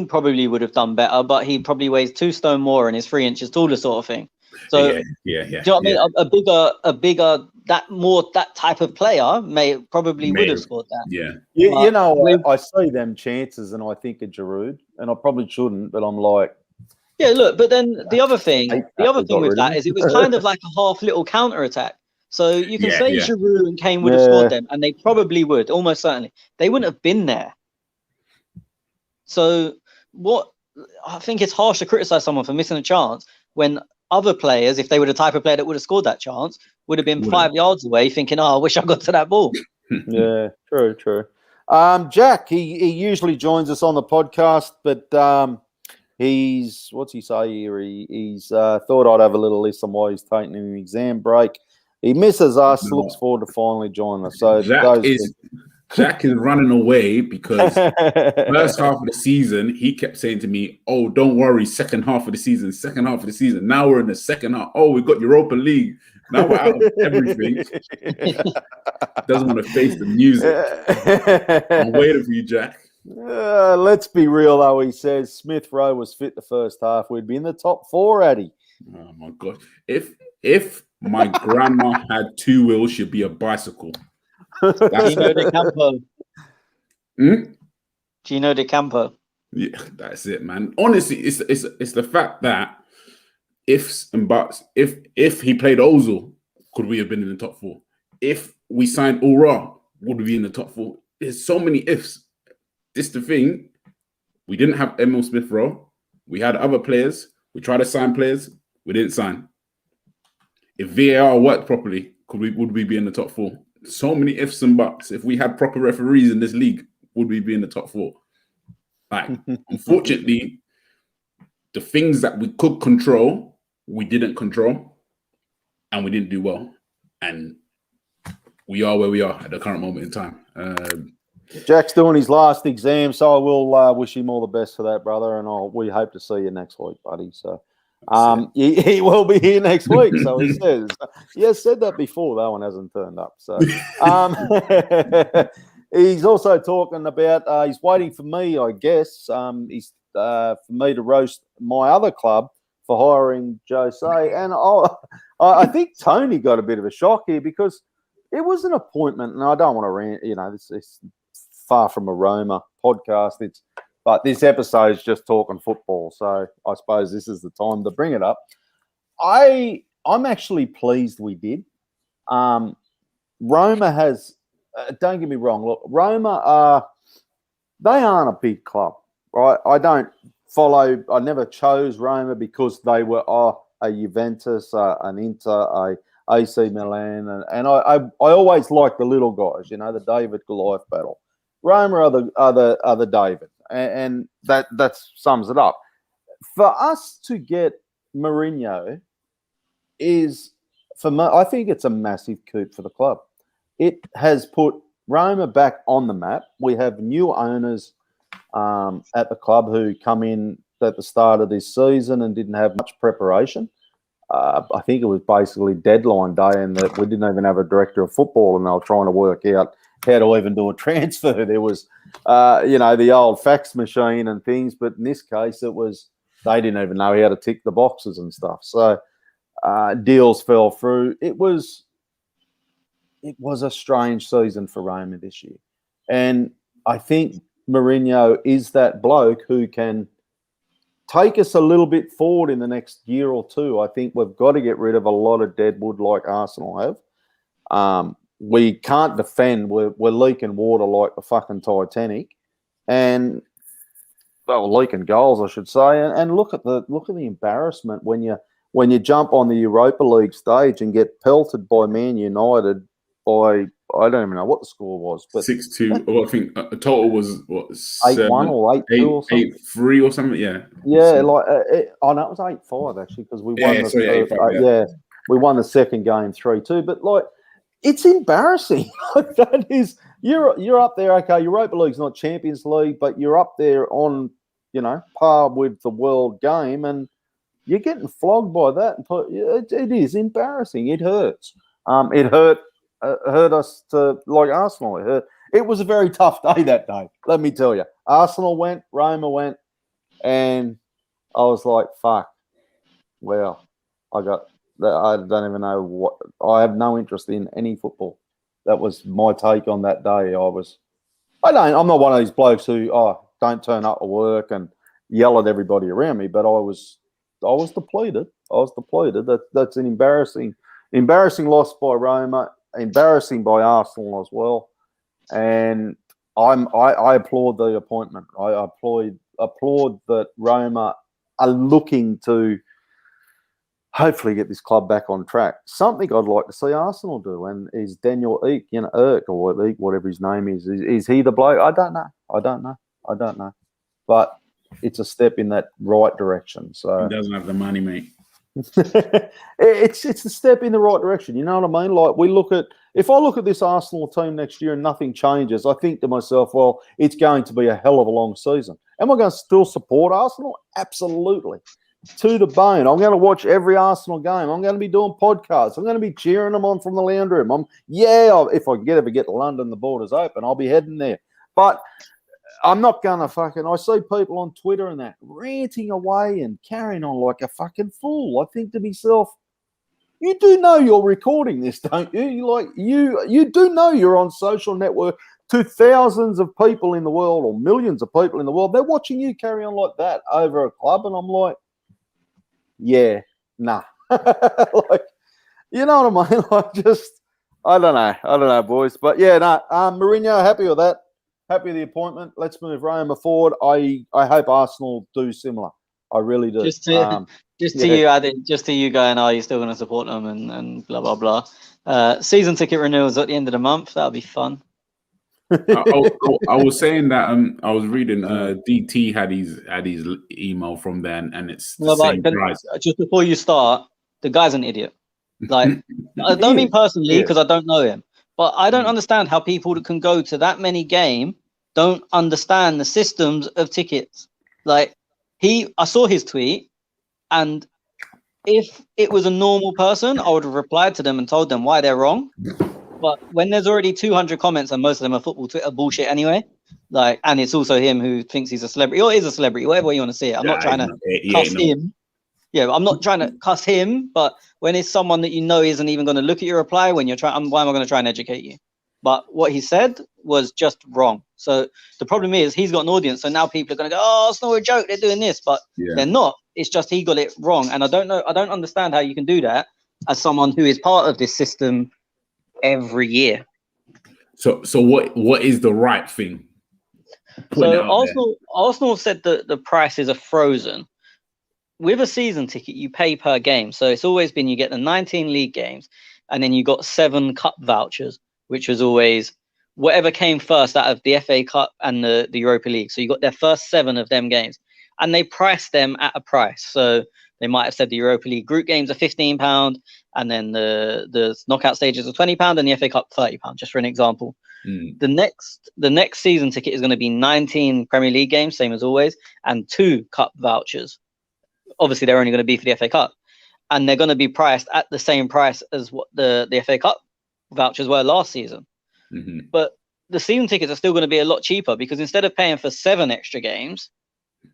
probably would have done better, but he probably weighs 2 stone more and is 3 inches taller, sort of thing. So, yeah. Do you know what I mean? A bigger, that type of player would have scored that. Yeah. I see them chances and I think of Giroud, and I probably shouldn't, but I'm like, Yeah, look, but then the other thing with that him. is it was kind of like a half little counter attack. So you can say Yeah. Giroud and Kane would have scored them, and they probably would, almost certainly. They wouldn't have been there. So I think it's harsh to criticize someone for missing a chance when other players, if they were the type of player that would have scored that chance, would have been 5 yards away thinking, I wish I got to that ball. Yeah, true. Jack, he usually joins us on the podcast, but he's, what's he say here? He's thought I'd have a little listen while he's taking an exam break. He misses us, looks forward to finally joining us. So Jack is running away because first half of the season, he kept saying to me, "Oh, don't worry, second half of the season. Now we're in the second half. Oh, we've got Europa League. Now we're out of everything." Doesn't want to face the music. I'm waiting for you, Jack. Let's be real, though. He says Smith Rowe was fit the first half. We'd be in the top 4, Addy. Oh my God! If my grandma had 2 wheels, she'd be a bicycle. Gino De Campo. Gino De Campo. Yeah, that's it, man. Honestly, it's the fact that ifs and buts. If he played Ozil, could we have been in the top 4? If we signed Ura, would we be in the top 4? There's so many ifs. This the thing. We didn't have Emil Smith Rowe. We had other players. We tried to sign players. We didn't sign. If VAR worked properly, would we be in the top 4? So many ifs and buts. If we had proper referees in this league, would we be in the top 4? Like, unfortunately, the things that we could control, we didn't control, and we didn't do well. And we are where we are at the current moment in time. Jack's doing his last exam, so I will wish him all the best for that, brother. And we hope to see you next week, buddy. So he will be here next week, so he says. He has said that before. That one hasn't turned up. So he's also talking about he's waiting for me, I guess. He's for me to roast my other club for hiring Jose. And I think Tony got a bit of a shock here because it was an appointment, and I don't want to rant. You know, this far from a Roma podcast. But this episode is just talking football, so I suppose this is the time to bring it up. I'm actually pleased we did. Roma has, don't get me wrong, look, Roma they aren't a big club, right? I never chose Roma because they were a Juventus, an Inter, a AC Milan, and I always like the little guys, you know, the David Goliath battle. Roma are the David. And that sums it up. For us to get Mourinho is, for me, I think it's a massive coup for the club. It has put Roma back on the map. We have new owners at the club who come in at the start of this season and didn't have much preparation. I think it was basically deadline day, and that we didn't even have a director of football, and they were trying to work out how to even do a transfer. There was, the old fax machine and things, but in this case, they didn't even know how to tick the boxes and stuff. So deals fell through. It was a strange season for Roma this year, and I think Mourinho is that bloke who can take us a little bit forward in the next year or two. I think we've got to get rid of a lot of dead wood like Arsenal have. We can't defend. We're leaking water like the fucking Titanic, and leaking goals, I should say. And look at the embarrassment when you jump on the Europa League stage and get pelted by Man United by, I don't even know what the score was, but 6-2. Well, I think the total was what, 8-1 or 8-2 or something. 8-3 or something. Yeah. Yeah, no, it was 8-5 actually because we won we won the second game 3-2. But it's embarrassing. That is, you're up there. Okay, Europa League's not Champions League, but you're up there on par with the world game, and you're getting flogged by that. It is embarrassing. It hurts. It hurt us to like Arsenal. It hurt. It was a very tough day that day. Let me tell you. Arsenal went, Roma went, and I was like, "Fuck." Well, I don't even know what. I have no interest in any football. That was my take on that day. I'm not one of these blokes who don't turn up at work and yell at everybody around me, but I was depleted. That's an embarrassing loss by Roma, embarrassing by Arsenal as well. And I applaud the appointment. I applaud that Roma are looking to hopefully get this club back on track. Something I'd like to see Arsenal do, and is Daniel Eek, or Eek, whatever his name is. Is he the bloke? I don't know. But it's a step in that right direction. So he doesn't have the money, mate. it's a step in the right direction. You know what I mean? Like if I look at this Arsenal team next year and nothing changes, I think to myself, well, it's going to be a hell of a long season. Am I going to still support Arsenal? Absolutely. To the bone. I'm going to watch every Arsenal game. I'm going to be doing podcasts. I'm going to be cheering them on from the lounge room. If I can ever get to London, the borders open, I'll be heading there. But I'm not going to I see people on Twitter and that ranting away and carrying on like a fucking fool. I think to myself, you do know you're recording this, don't you? You do know you're on social network to thousands of people in the world, or millions of people in the world. They're watching you carry on like that over a club, and I'm like, yeah, nah. You know what I mean? I don't know, boys. But yeah, Mourinho, happy with that. Happy with the appointment. Let's move Roma forward. I hope Arsenal do similar. I really do. Just to you going, are you still going to support them and blah, blah, blah. Season ticket renewals at the end of the month. That'll be fun. I was saying that I was reading DT had his email from there, and it's the same price. Just before you start, the guy's an idiot. Like, I don't mean personally because I don't know him, but I don't understand how people that can go to that many games don't understand the systems of tickets. Like, I saw his tweet, and if it was a normal person, I would have replied to them and told them why they're wrong. But when there's already 200 comments and most of them are football Twitter bullshit anyway, and it's also him who thinks he's a celebrity or is a celebrity, whatever way you want to see it. I'm not trying to cuss him. Yeah, I'm not trying to cuss him, but when it's someone that you know isn't even going to look at your reply when you're trying, why am I going to try and educate you? But what he said was just wrong. So the problem is he's got an audience, so now people are going to go, oh, it's not a joke, they're doing this, but they're not. It's just he got it wrong, and I don't understand how you can do that as someone who is part of this system every year. So what is the right thing? So Arsenal said that the prices are frozen. With a season ticket, you pay per game. So it's always been you get the 19 league games, and then you got 7 cup vouchers, which was always whatever came first out of the FA Cup and the Europa League. So you got their first 7 of them games, and they priced them at a price. So they might have said the Europa League group games are £15, and then the knockout stages are £20, and the FA Cup £30, just for an example. The next season ticket is going to be 19 Premier League games, same as always, and 2 cup vouchers. Obviously, they're only going to be for the FA Cup, and they're going to be priced at the same price as what the FA Cup vouchers were last season. Mm-hmm. But the season tickets are still going to be a lot cheaper because instead of paying for 7 extra games,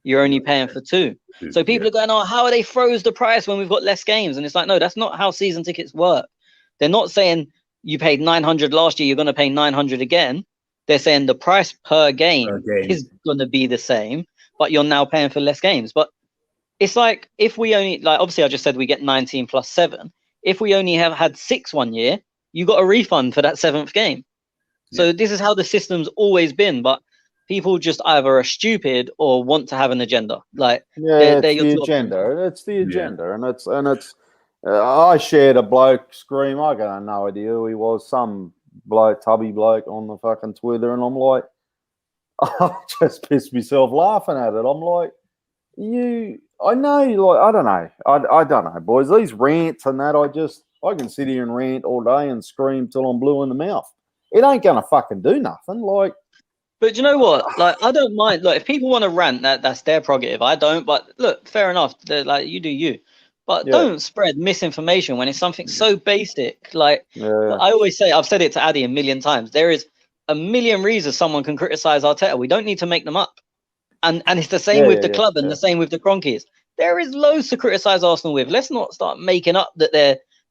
you're only paying for 2. So people are going, oh, how are they froze the price when we've got less games? And it's like, no, that's not how season tickets work. They're not saying you paid 900 last year, you're going to pay 900 again. They're saying the price per game is going to be the same, but you're now paying for less games. But it's like if we only, like, obviously I just said we get 19 plus 7. If we only have had 6 one year, you got a refund for that 7th game. So this is how the system's always been. But people just either are stupid or want to have an agenda. Like, it's the agenda. It's the agenda, and it's. I shared a bloke scream. I got no idea who he was. Some bloke, tubby bloke on the fucking Twitter, and I'm like, I just pissed myself laughing at it. I'm like, I know, like, I don't know. I don't know, boys. These rants and that, I can sit here and rant all day and scream till I'm blue in the mouth. It ain't gonna fucking do nothing. Like, but you know what? Like, I don't mind. Like, if people want to rant, that's their prerogative. I don't. But look, fair enough. Like, you do you. But don't spread misinformation when it's something so basic. Like, I always say, I've said it to Addy a million times. There is a million reasons someone can criticize Arteta. We don't need to make them up. And it's the same with the club and the same with the Cronkies. There is loads to criticize Arsenal with. Let's not start making up that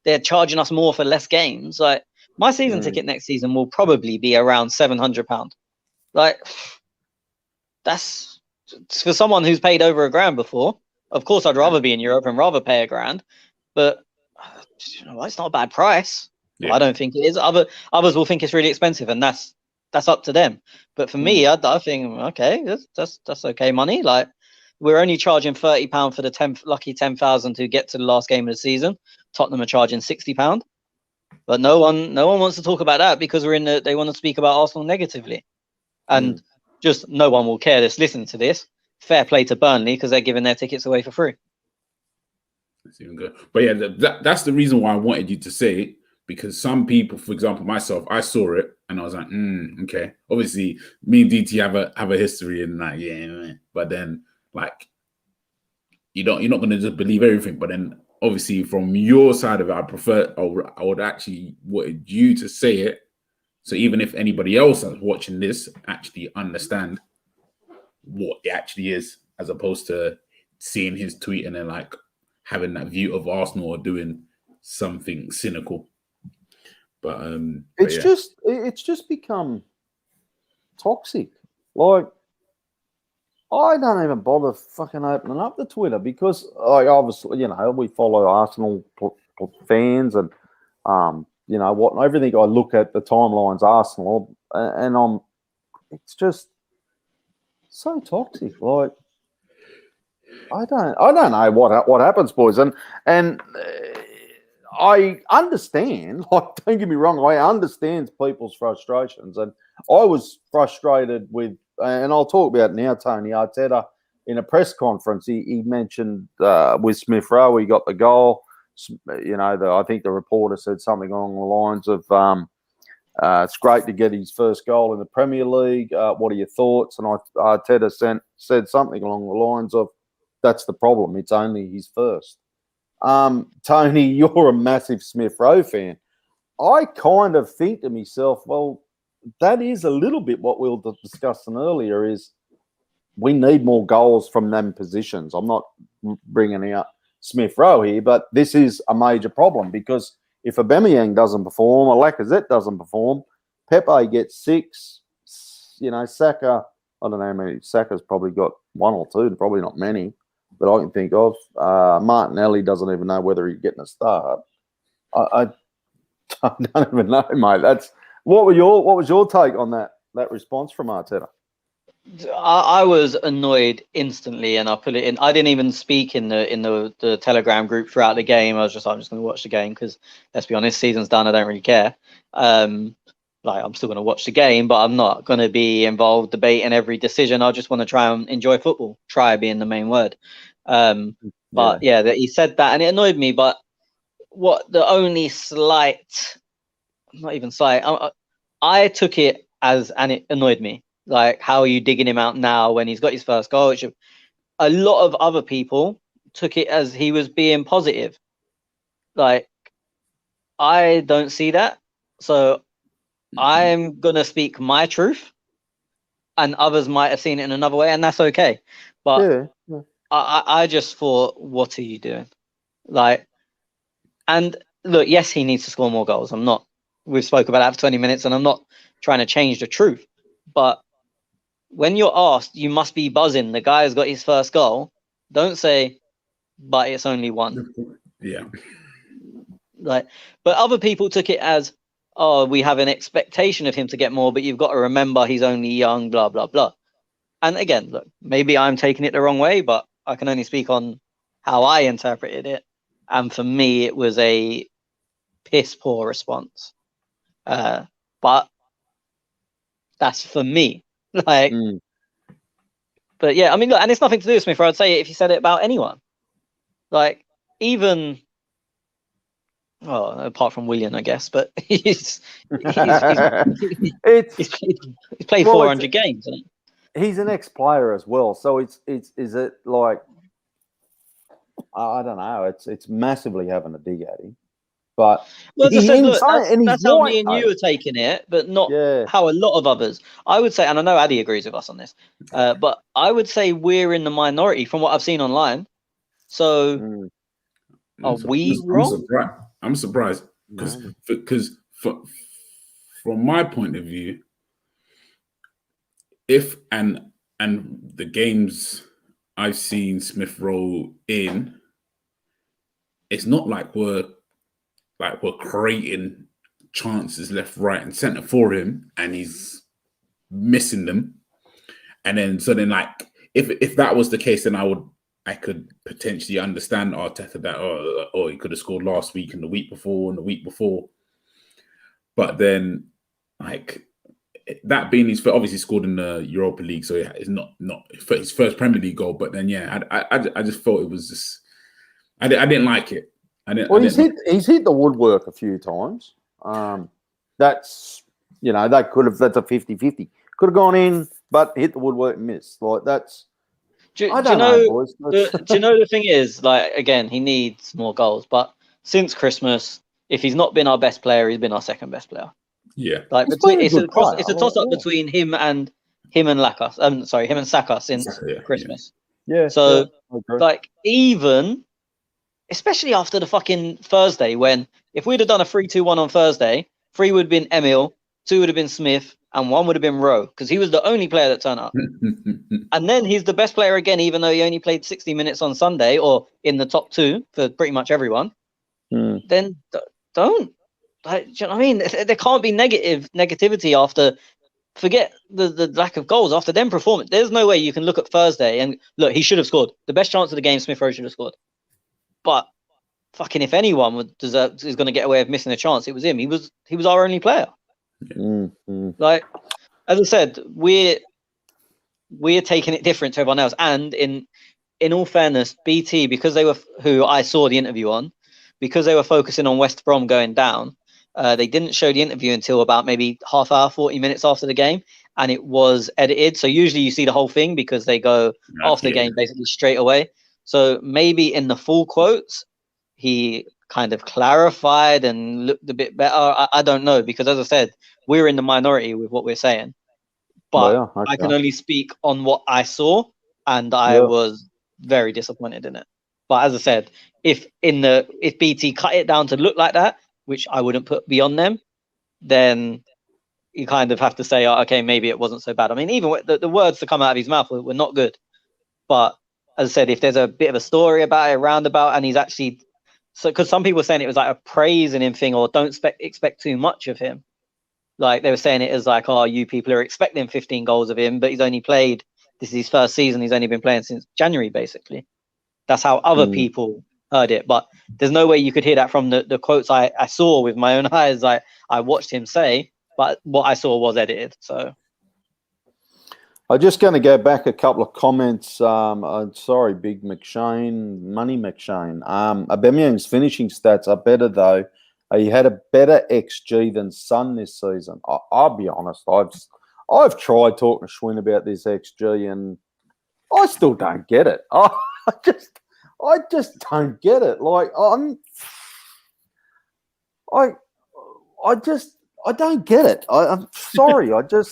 they're charging us more for less games. Like, my season ticket next season will probably be around £700. Like, that's for someone who's paid over £1,000 before. Of course, I'd rather be in Europe and rather pay $1,000, but it's not a bad price. Yeah. I don't think it is. Others will think it's really expensive, and that's up to them. But for me, I think okay, that's okay money. Like, we're only charging £30 for the lucky 10,000 to get to the last game of the season. Tottenham are charging £60, but no one wants to talk about that because they want to speak about Arsenal negatively, and just no one will care that's listening to this. Fair play to Burnley because they're giving their tickets away for free. That's even good. But yeah, that's the reason why I wanted you to say it, because some people, for example, myself, I saw it and I was like, okay. Obviously, me and DT have a history in that, yeah. But then, like, you're not going to just believe everything. But then, obviously, from your side of it, I would actually wanted you to say it. So even if anybody else that's watching this actually understand what it actually is, as opposed to seeing his tweet and then like having that view of Arsenal or doing something cynical. But it's just become toxic. Like, I don't even bother fucking opening up the Twitter because, like, obviously, we follow Arsenal fans and what everything I look at the timeline's Arsenal, and it's just so toxic. Like, I don't know what happens, boys, and I understand. Like, don't get me wrong, I understand people's frustrations, and I was frustrated with, and I'll talk about it now. Tony Arteta in a press conference, he mentioned with Smith Rowe, he got the goal. I think the reporter said something along the lines of, "It's great to get his first goal in the Premier League. What are your thoughts?" And Arteta said something along the lines of, "That's the problem. It's only his first." Tony, you're a massive Smith Rowe fan. I kind of think to myself, well, that is a little bit what we were discussing earlier, is we need more goals from them positions. I'm not bringing out Smith Rowe here, but this is a major problem because if Aubameyang doesn't perform, or Lacazette doesn't perform, Pepe gets 6, Saka, I don't know how many, Saka's probably got 1 or 2, probably not many, that I can think of. Martinelli doesn't even know whether he's getting a start. I don't even know, mate. What was your take on that response from Arteta? I was annoyed instantly, and I put it in. I didn't even speak in the Telegram group throughout the game. I'm just going to watch the game because, let's be honest, season's done. I don't really care. I'm still going to watch the game, but I'm not going to be involved debating every decision. I just want to try and enjoy football. Try being the main word. But he said that, and it annoyed me. But the only slight, not even slight, I took it as, and it annoyed me. Like, how are you digging him out now when he's got his first goal? Which a lot of other people took it as he was being positive. Like, I don't see that. So I'm going to speak my truth, and others might have seen it in another way, and that's okay. But I just thought, what are you doing? Like, and look, yes, he needs to score more goals. We've spoke about that for 20 minutes, and I'm not trying to change the truth. But when you're asked, you must be buzzing. The guy has got his first goal. Don't say, but it's only 1. Yeah. But other people took it as, oh, we have an expectation of him to get more, but you've got to remember he's only young, blah, blah, blah. And again, look, maybe I'm taking it the wrong way, but I can only speak on how I interpreted it. And for me, it was a piss poor response. But that's for me. But yeah, I mean, look, and it's nothing to do with Smith. I'd say if you said it about anyone, like, even, apart from William, I guess, but he's played 400 games, isn't it? He's an ex-player as well, so is it like, I don't know, it's massively having a dig at him. But that's how me and you are taking it, but not how a lot of others. I would say, and I know Addy agrees with us on this, but I would say we're in the minority from what I've seen online. So, are we wrong? I'm surprised because from my point of view, if and the games I've seen Smith Rowe in, it's not like we're creating chances left, right, and centre for him, and he's missing them. And then like if that was the case, then I could potentially understand Arteta that he could have scored last week and the week before and the week before. But then like that being his obviously scored in the Europa League, so it's not his first Premier League goal. But then I just thought it was just I didn't like it. He's hit the woodwork a few times. That's that's a 50-50. Could have gone in, but hit the woodwork and missed. Like that's. Do you know, boys. Do you know the thing is, like, again, he needs more goals. But since Christmas, if he's not been our best player, he's been our second best player. Yeah, like it's a toss up between him and Lacas. Him and Saka since Christmas. Yeah. So like even, especially after the fucking Thursday, when if we'd have done a 3-2-1 on Thursday, 3 would have been Emil, 2 would have been Smith, and 1 would have been Rowe, because he was the only player that turned up. And then he's the best player again, even though he only played 60 minutes on Sunday, or in the top 2 for pretty much everyone. Then don't. Like, do you know what I mean? There can't be negativity after. Forget the lack of goals after them performance. There's no way you can look at Thursday and look. He should have scored. The best chance of the game, Smith Rowe should have scored. But fucking, if anyone is going to get away with missing a chance, it was him. He was our only player. Like, as I said, we're taking it different to everyone else. And in all fairness, BT, because they were who I saw the interview on, because they were focusing on West Brom going down, they didn't show the interview until about maybe half hour, 40 minutes after the game, and it was edited. So usually you see the whole thing because they go after the game basically straight away. So maybe in the full quotes, he kind of clarified and looked a bit better. I don't know, because as I said, we're in the minority with what we're saying. But I can only speak on what I saw, and I was very disappointed in it. But as I said, if BT cut it down to look like that, which I wouldn't put beyond them, then you kind of have to say, okay, maybe it wasn't so bad. I mean, even the words to come out of his mouth were not good. But as I said, if there's a bit of a story about it, roundabout, and he's actually... So, because some people were saying it was like a praising him thing, or don't expect too much of him. Like, they were saying it as like, oh, you people are expecting 15 goals of him, but he's only played... This is his first season. He's only been playing since January, basically. That's how other people heard it. But there's no way you could hear that from the quotes I saw with my own eyes. I watched him say, but what I saw was edited. So I'm just going to go back a couple of comments. I'm sorry, Big McShane, Money McShane. Aubameyang's finishing stats are better, though. He had a better XG than Son this season. I'll be honest. I've tried talking to Schwinn about this XG, and I still don't get it. I just don't get it. Like, I don't get it. I'm sorry. I don't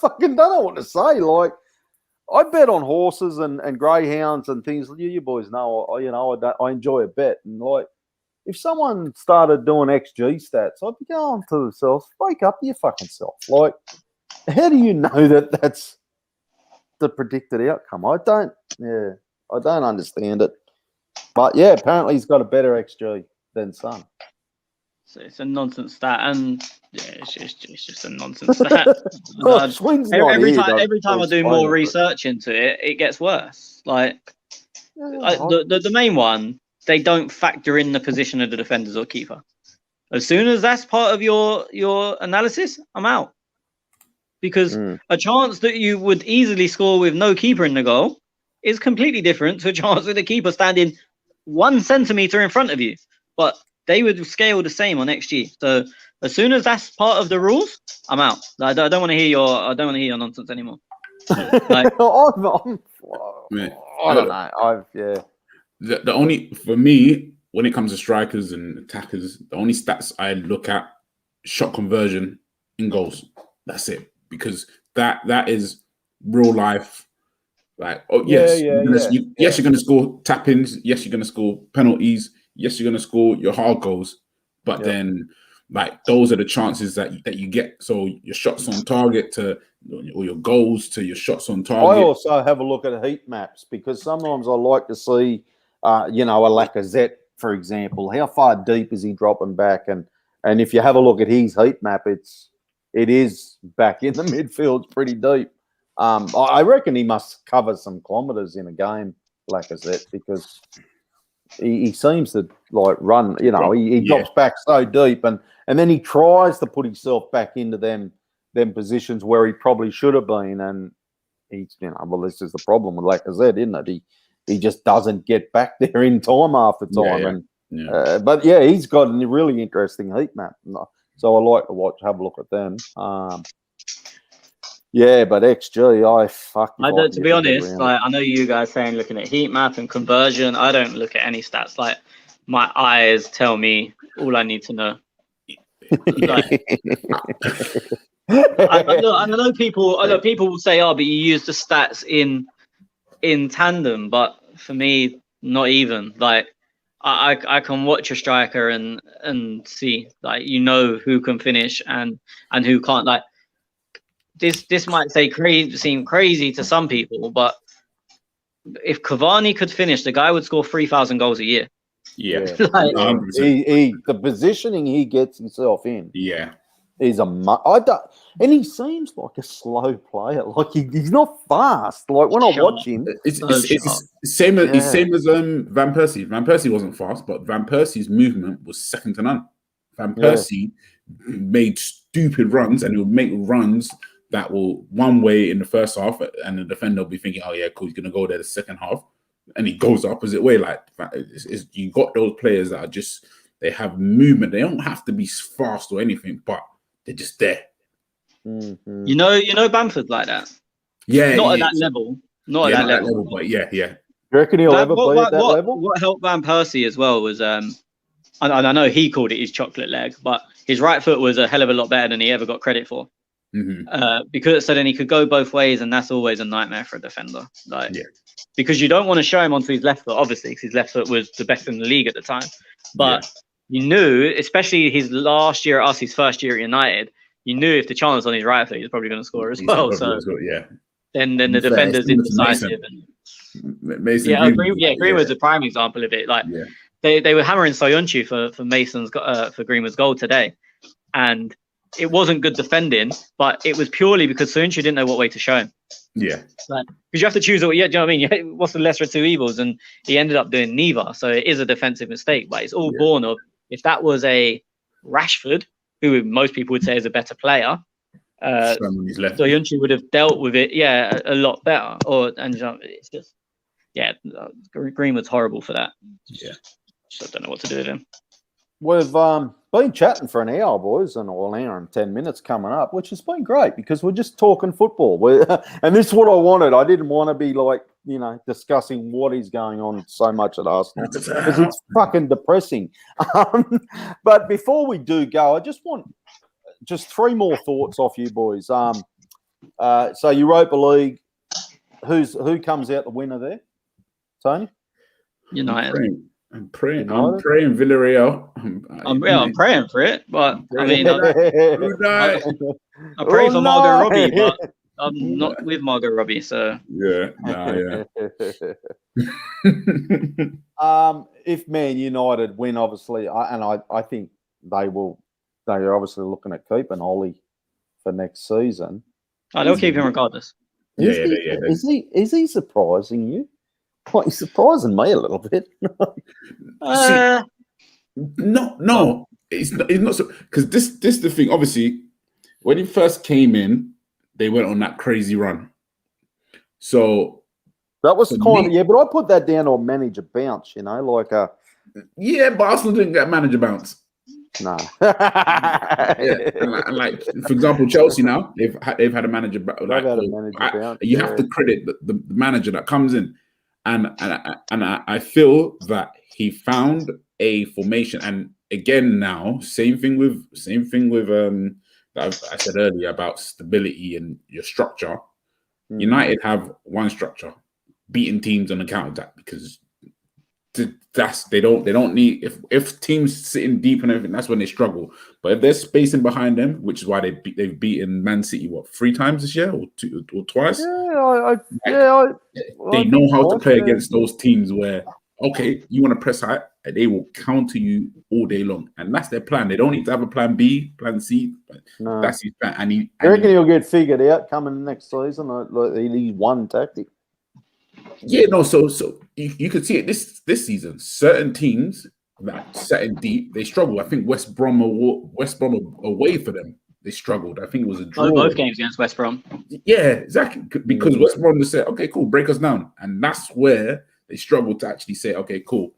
fucking don't know what to say. Like, I bet on horses and greyhounds and things. You boys know, I enjoy a bet. And like, if someone started doing XG stats, I'd be going to themselves, wake up to your fucking self. Like, how do you know that that's the predicted outcome? I don't understand it. But yeah, apparently he's got a better XG than Son. So it's a nonsense stat, and it's just a nonsense stat. Every time I do more research into it, it gets worse. Like the main one, they don't factor in the position of the defenders or keeper. As soon as that's part of your analysis, I'm out. Because a chance that you would easily score with no keeper in the goal is completely different to a chance with a keeper standing 1 centimeter in front of you. But they would scale the same on XG. So as soon as that's part of the rules, I'm out. I don't want to hear your nonsense anymore. Like, I don't know. The only, for me, when it comes to strikers and attackers, the only stats I look at, shot conversion in goals. That's it. Because that is real life. Like, you're going to score tap-ins. Yes, you're going to score penalties. Yes, you're going to score your hard goals. But then like those are the chances that you get. So your shots on target or your goals to your shots on target. I also have a look at heat maps because sometimes I like to see, a Lacazette, for example. How far deep is he dropping back? And if you have a look at his heat map, it is back in the midfield, pretty deep. I reckon he must cover some kilometres in a game, Lacazette, because he seems to like run. He drops back so deep, and then he tries to put himself back into them positions where he probably should have been, and he's this is the problem with Lacazette, isn't it? He just doesn't get back there in time after time, but he's got a really interesting heat map, so I like to have a look at them. But XG, to be honest, like I know you guys saying looking at heat map and conversion. I don't look at any stats. Like my eyes tell me all I need to know. I know people will say, "Oh, but you use the stats in tandem." But for me, not even. Like I can watch a striker and see, like, who can finish and who can't. Like this might seem crazy to some people, but if Cavani could finish, the guy would score 3,000 goals a year. Yeah, the positioning he gets himself in. Yeah. He's and he seems like a slow player. Like he's not fast. Like when I watch him, it's same as Van Persie. Van Persie wasn't fast, but Van Persie's movement was second to none. Van Persie made stupid runs, and he would make runs that will one way in the first half, and the defender will be thinking, "Oh yeah, cool, he's gonna go there the second half," and he goes the opposite way. Like you got those players that are just they have movement. They don't have to be fast or anything, but they're just there. Mm-hmm. You know Bamford's like that. Yeah, not at that level. Not at that level, but yeah. You reckon he'll ever play at that level? What helped Van Persie as well was I know he called it his chocolate leg, but his right foot was a hell of a lot better than he ever got credit for. Mm-hmm. Because so then he could go both ways, and that's always a nightmare for a defender. Because you don't want to show him onto his left foot, obviously, because his left foot was the best in the league at the time. But you knew, especially his last year at us, his first year at United, you knew if the chance was on his right foot, he was probably going to score as well. So then the defender's indecisive. Greenwood's a prime example of it. Like they were hammering Soyuncu for Mason's for Greenwood's goal today, and it wasn't good defending, but it was purely because Soyuncu didn't know what way to show him. Yeah, because you have to choose. Do you know what I mean? What's the lesser of two evils? And he ended up doing neither. So it is a defensive mistake, but it's all born of if that was a Rashford, who most people would say is a better player, Soyuncu would have dealt with it, a lot better. It's just, Greenwood's horrible for that. So I don't know what to do with him. We've been chatting for an hour, boys, and an hour and 10 minutes coming up, which has been great because we're just talking football. And this is what I wanted. I didn't want to be discussing what is going on so much at Arsenal because it's fucking depressing. But before we do go, I just want three more thoughts off you boys. So Europa League, who comes out the winner there? Tony? United. I'm praying Villarreal. I'm praying for it, but I mean, I pray for Margot Robbie, but I'm not with Margot Robbie, so if Man United win, obviously, I think they will. They are obviously looking at keeping Ollie for next season. They'll keep him regardless. Is he surprising you? Well, he's surprising me a little bit. No, it's not because this is the thing. Obviously, when he first came in, they went on that crazy run. So that was kind of but I put that down on manager bounce. But Arsenal didn't get manager bounce. No. And like for example, Chelsea now they've had a manager. You have to credit the manager that comes in. And I feel that he found a formation, and again now same thing with that I said earlier about stability and your structure. United have one structure, beating teams on the counter-attack because they don't need if teams sitting deep and everything, that's when they struggle. But if there's spacing behind them, which is why they've beaten Man City 3 times this year or twice. They know how to play against those teams where you want to press high, and they will counter you all day long, and that's their plan. They don't need to have a plan B, plan C. No. That's his plan. I reckon he'll get figured out coming next season. Like he's one tactic. Yeah, no. So you could see it this season. Certain teams that setting deep, they struggle. I think West Brom away for them, they struggled. I think it was a draw. Both games against West Brom. Yeah, exactly. Because West Brom just said, "Okay, cool, break us down," and that's where they struggled to actually say, "Okay, cool,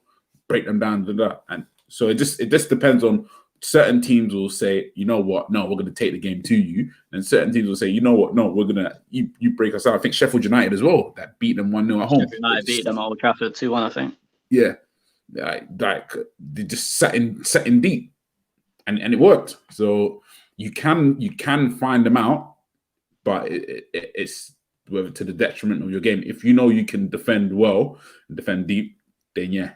break them down." And so it just depends on. Certain teams will say, "You know what? No, we're going to take the game to you," and certain teams will say, "You know what? No, we're gonna you break us out." I think Sheffield United as well that beat them 1-0 at home. Sheffield United beat them at Old Trafford 2-1, I think. Yeah, like they just sat in deep, and it worked. So you can find them out, but it's whether to the detriment of your game. If you know you can defend well and defend deep, then yeah.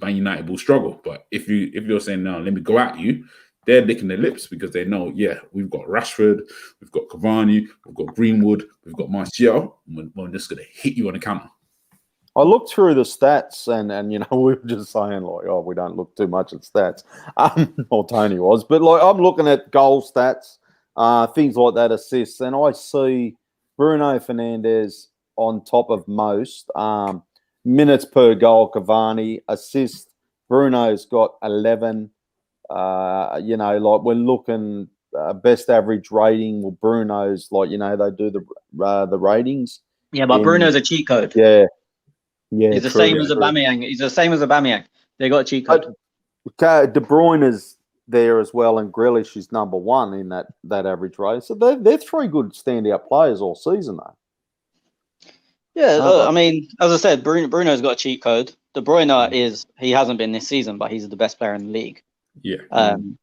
Man United will struggle, but if you're saying no, let me go at you, they're licking their lips because they know, we've got Rashford, we've got Cavani, we've got Greenwood, we've got Martial. We're just going to hit you on the counter. I looked through the stats, and we were just saying like, we don't look too much at stats. Or Tony was, but like I'm looking at goal stats, things like that, assists, and I see Bruno Fernandes on top of most. Minutes per goal, Cavani. Assist, Bruno's got 11. Like we're looking best average rating. Well, Bruno's like they do the ratings. Yeah, but Bruno's a cheat code. Yeah. He's the same as Aubameyang. He's the same as Aubameyang. They got a cheat code. De Bruyne is there as well, and Grealish is number 1 in that average rating. So they're 3 good standout players all season, though. Yeah, I mean, as I said, Bruno's got a cheat code. De Bruyne he hasn't been this season, but he's the best player in the league. Yeah. And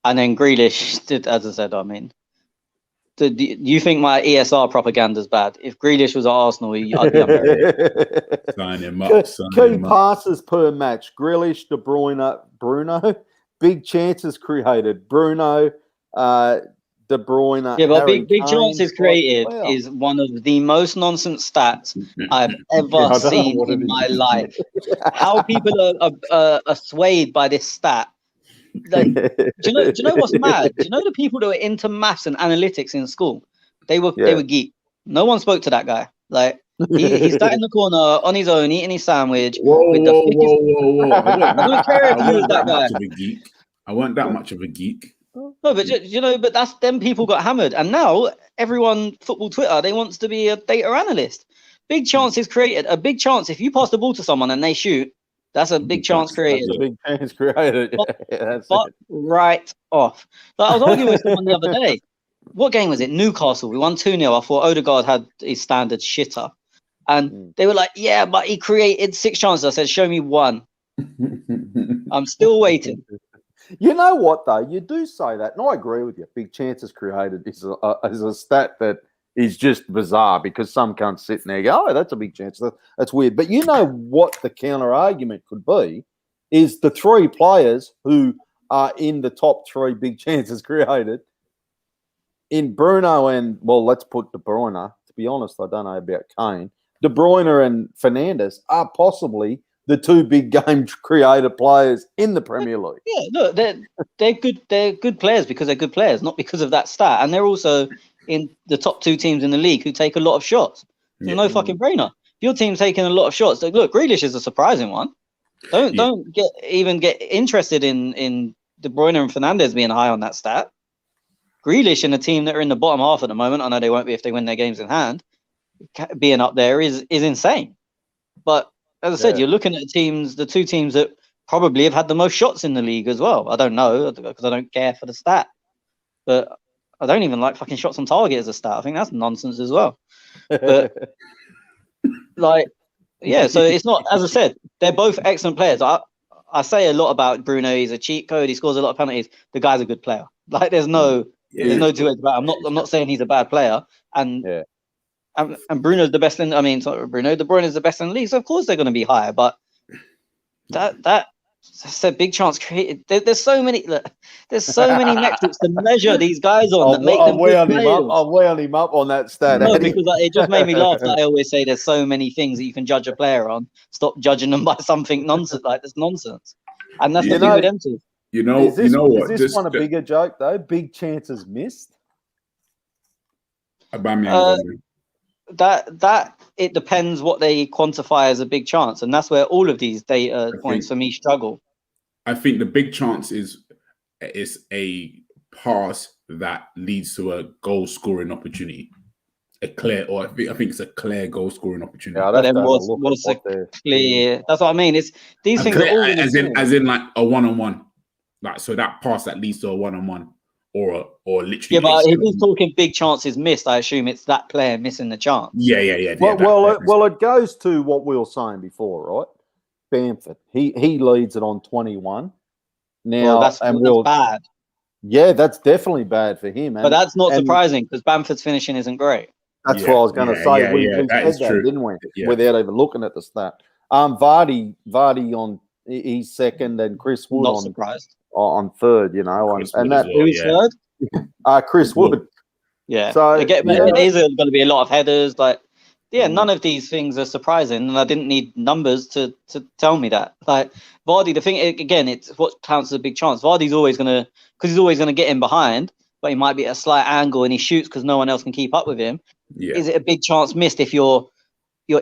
then Grealish did, as I said, I mean, do you think my ESR propaganda is bad? If Grealish was at Arsenal, I'd be unmarried. Sign him up. Key passes per match: Grealish, De Bruyne, Bruno. Big chances created: Bruno, De Bruyne. Yeah, but Harry big Kane, chances created is one of the most nonsense stats I've ever seen in my life. How people are swayed by this stat. Like, do you know what's mad? Do you know the people that were into maths and analytics in school? They were geek. No one spoke to that guy. Like he sat in the corner on his own, eating his sandwich. Whoa. I don't care if he was that guy. I wasn't that much of a geek. No, but but that's them people got hammered, and now everyone football Twitter wants to be a data analyst. Big chances created. A big chance if you pass the ball to someone and they shoot, that's a big chance created. That's a big chance created. But right off. Like I was arguing with someone the other day. What game was it? Newcastle. We won 2-0. I thought Odegaard had his standard shitter, and they were like, "Yeah, but he created 6 chances." I said, "Show me 1." I'm still waiting. You know what, though? You do say that, and I agree with you. Big chances created is a stat that is just bizarre because some can't sit there and go, "Oh, that's a big chance." That's weird. But you know what the counter-argument could be is the 3 players who are in the top 3 big chances created in Bruno and, well, let's put De Bruyne. To be honest, I don't know about Kane. De Bruyne and Fernandes are possibly the 2 big game creator players in the Premier League. Yeah, look, they're good. They're good players because they're good players, not because of that stat. And they're also in the top 2 teams in the league who take a lot of shots. No fucking brainer. If your team's taking a lot of shots, look, Grealish is a surprising one. Don't get interested in De Bruyne and Fernandes being high on that stat. Grealish and a team that are in the bottom half at the moment, I know they won't be if they win their games in hand, being up there is insane. But as I said, you're looking at the 2 teams that probably have had the most shots in the league as well. I don't know because I don't care for the stat. But I don't even like fucking shots on target as a stat. I think that's nonsense as well. But so it's not, as I said, they're both excellent players. I say a lot about Bruno. He's a cheat code. He scores a lot of penalties. The guy's a good player. Like there's no two ways about it. I'm not saying he's a bad player. And Bruno's the best in. I mean, sorry, Bruno. De Bruyne is the best in the league. So of course they're going to be higher. But That's a big chance created. There's so many metrics to measure these guys on that make them good players. I'll wound him up on that stat. No, because it just made me laugh that I always say there's so many things that you can judge a player on. Stop judging them by something nonsense like this nonsense. And that's the thing with them too. Is this one a bigger joke though? Big chances missed. That it depends what they quantify as a big chance, and that's where all of these data points for me struggle. I think the big chance is a pass that leads to a goal scoring opportunity. I think it's a clear goal scoring opportunity. Yeah, but then what's a clear? That's what I mean. It's these things clear, are all as in like a 1-on-1, like so that pass that leads to a 1-on-1 or literally. Yeah, but if he's talking big chances missed, I assume it's that player missing the chance. Yeah. Well, it goes to what we were saying before, right? Bamford, he leads it on 21. Now that's bad. Yeah, that's definitely bad for him. But that's not surprising because Bamford's finishing isn't great. That's what I was going to say. We said that, didn't we? Yeah. Without even looking at the stat. Vardy on he's second, and Chris Wood on third. You know, who's third? Chris Wood. Yeah. So it is going to be a lot of headers. Like, none of these things are surprising, and I didn't need numbers to tell me that. Like Vardy, the thing again, it's what counts as a big chance. Vardy's always going to get in behind, but he might be at a slight angle and he shoots because no one else can keep up with him. Yeah. Is it a big chance missed if you're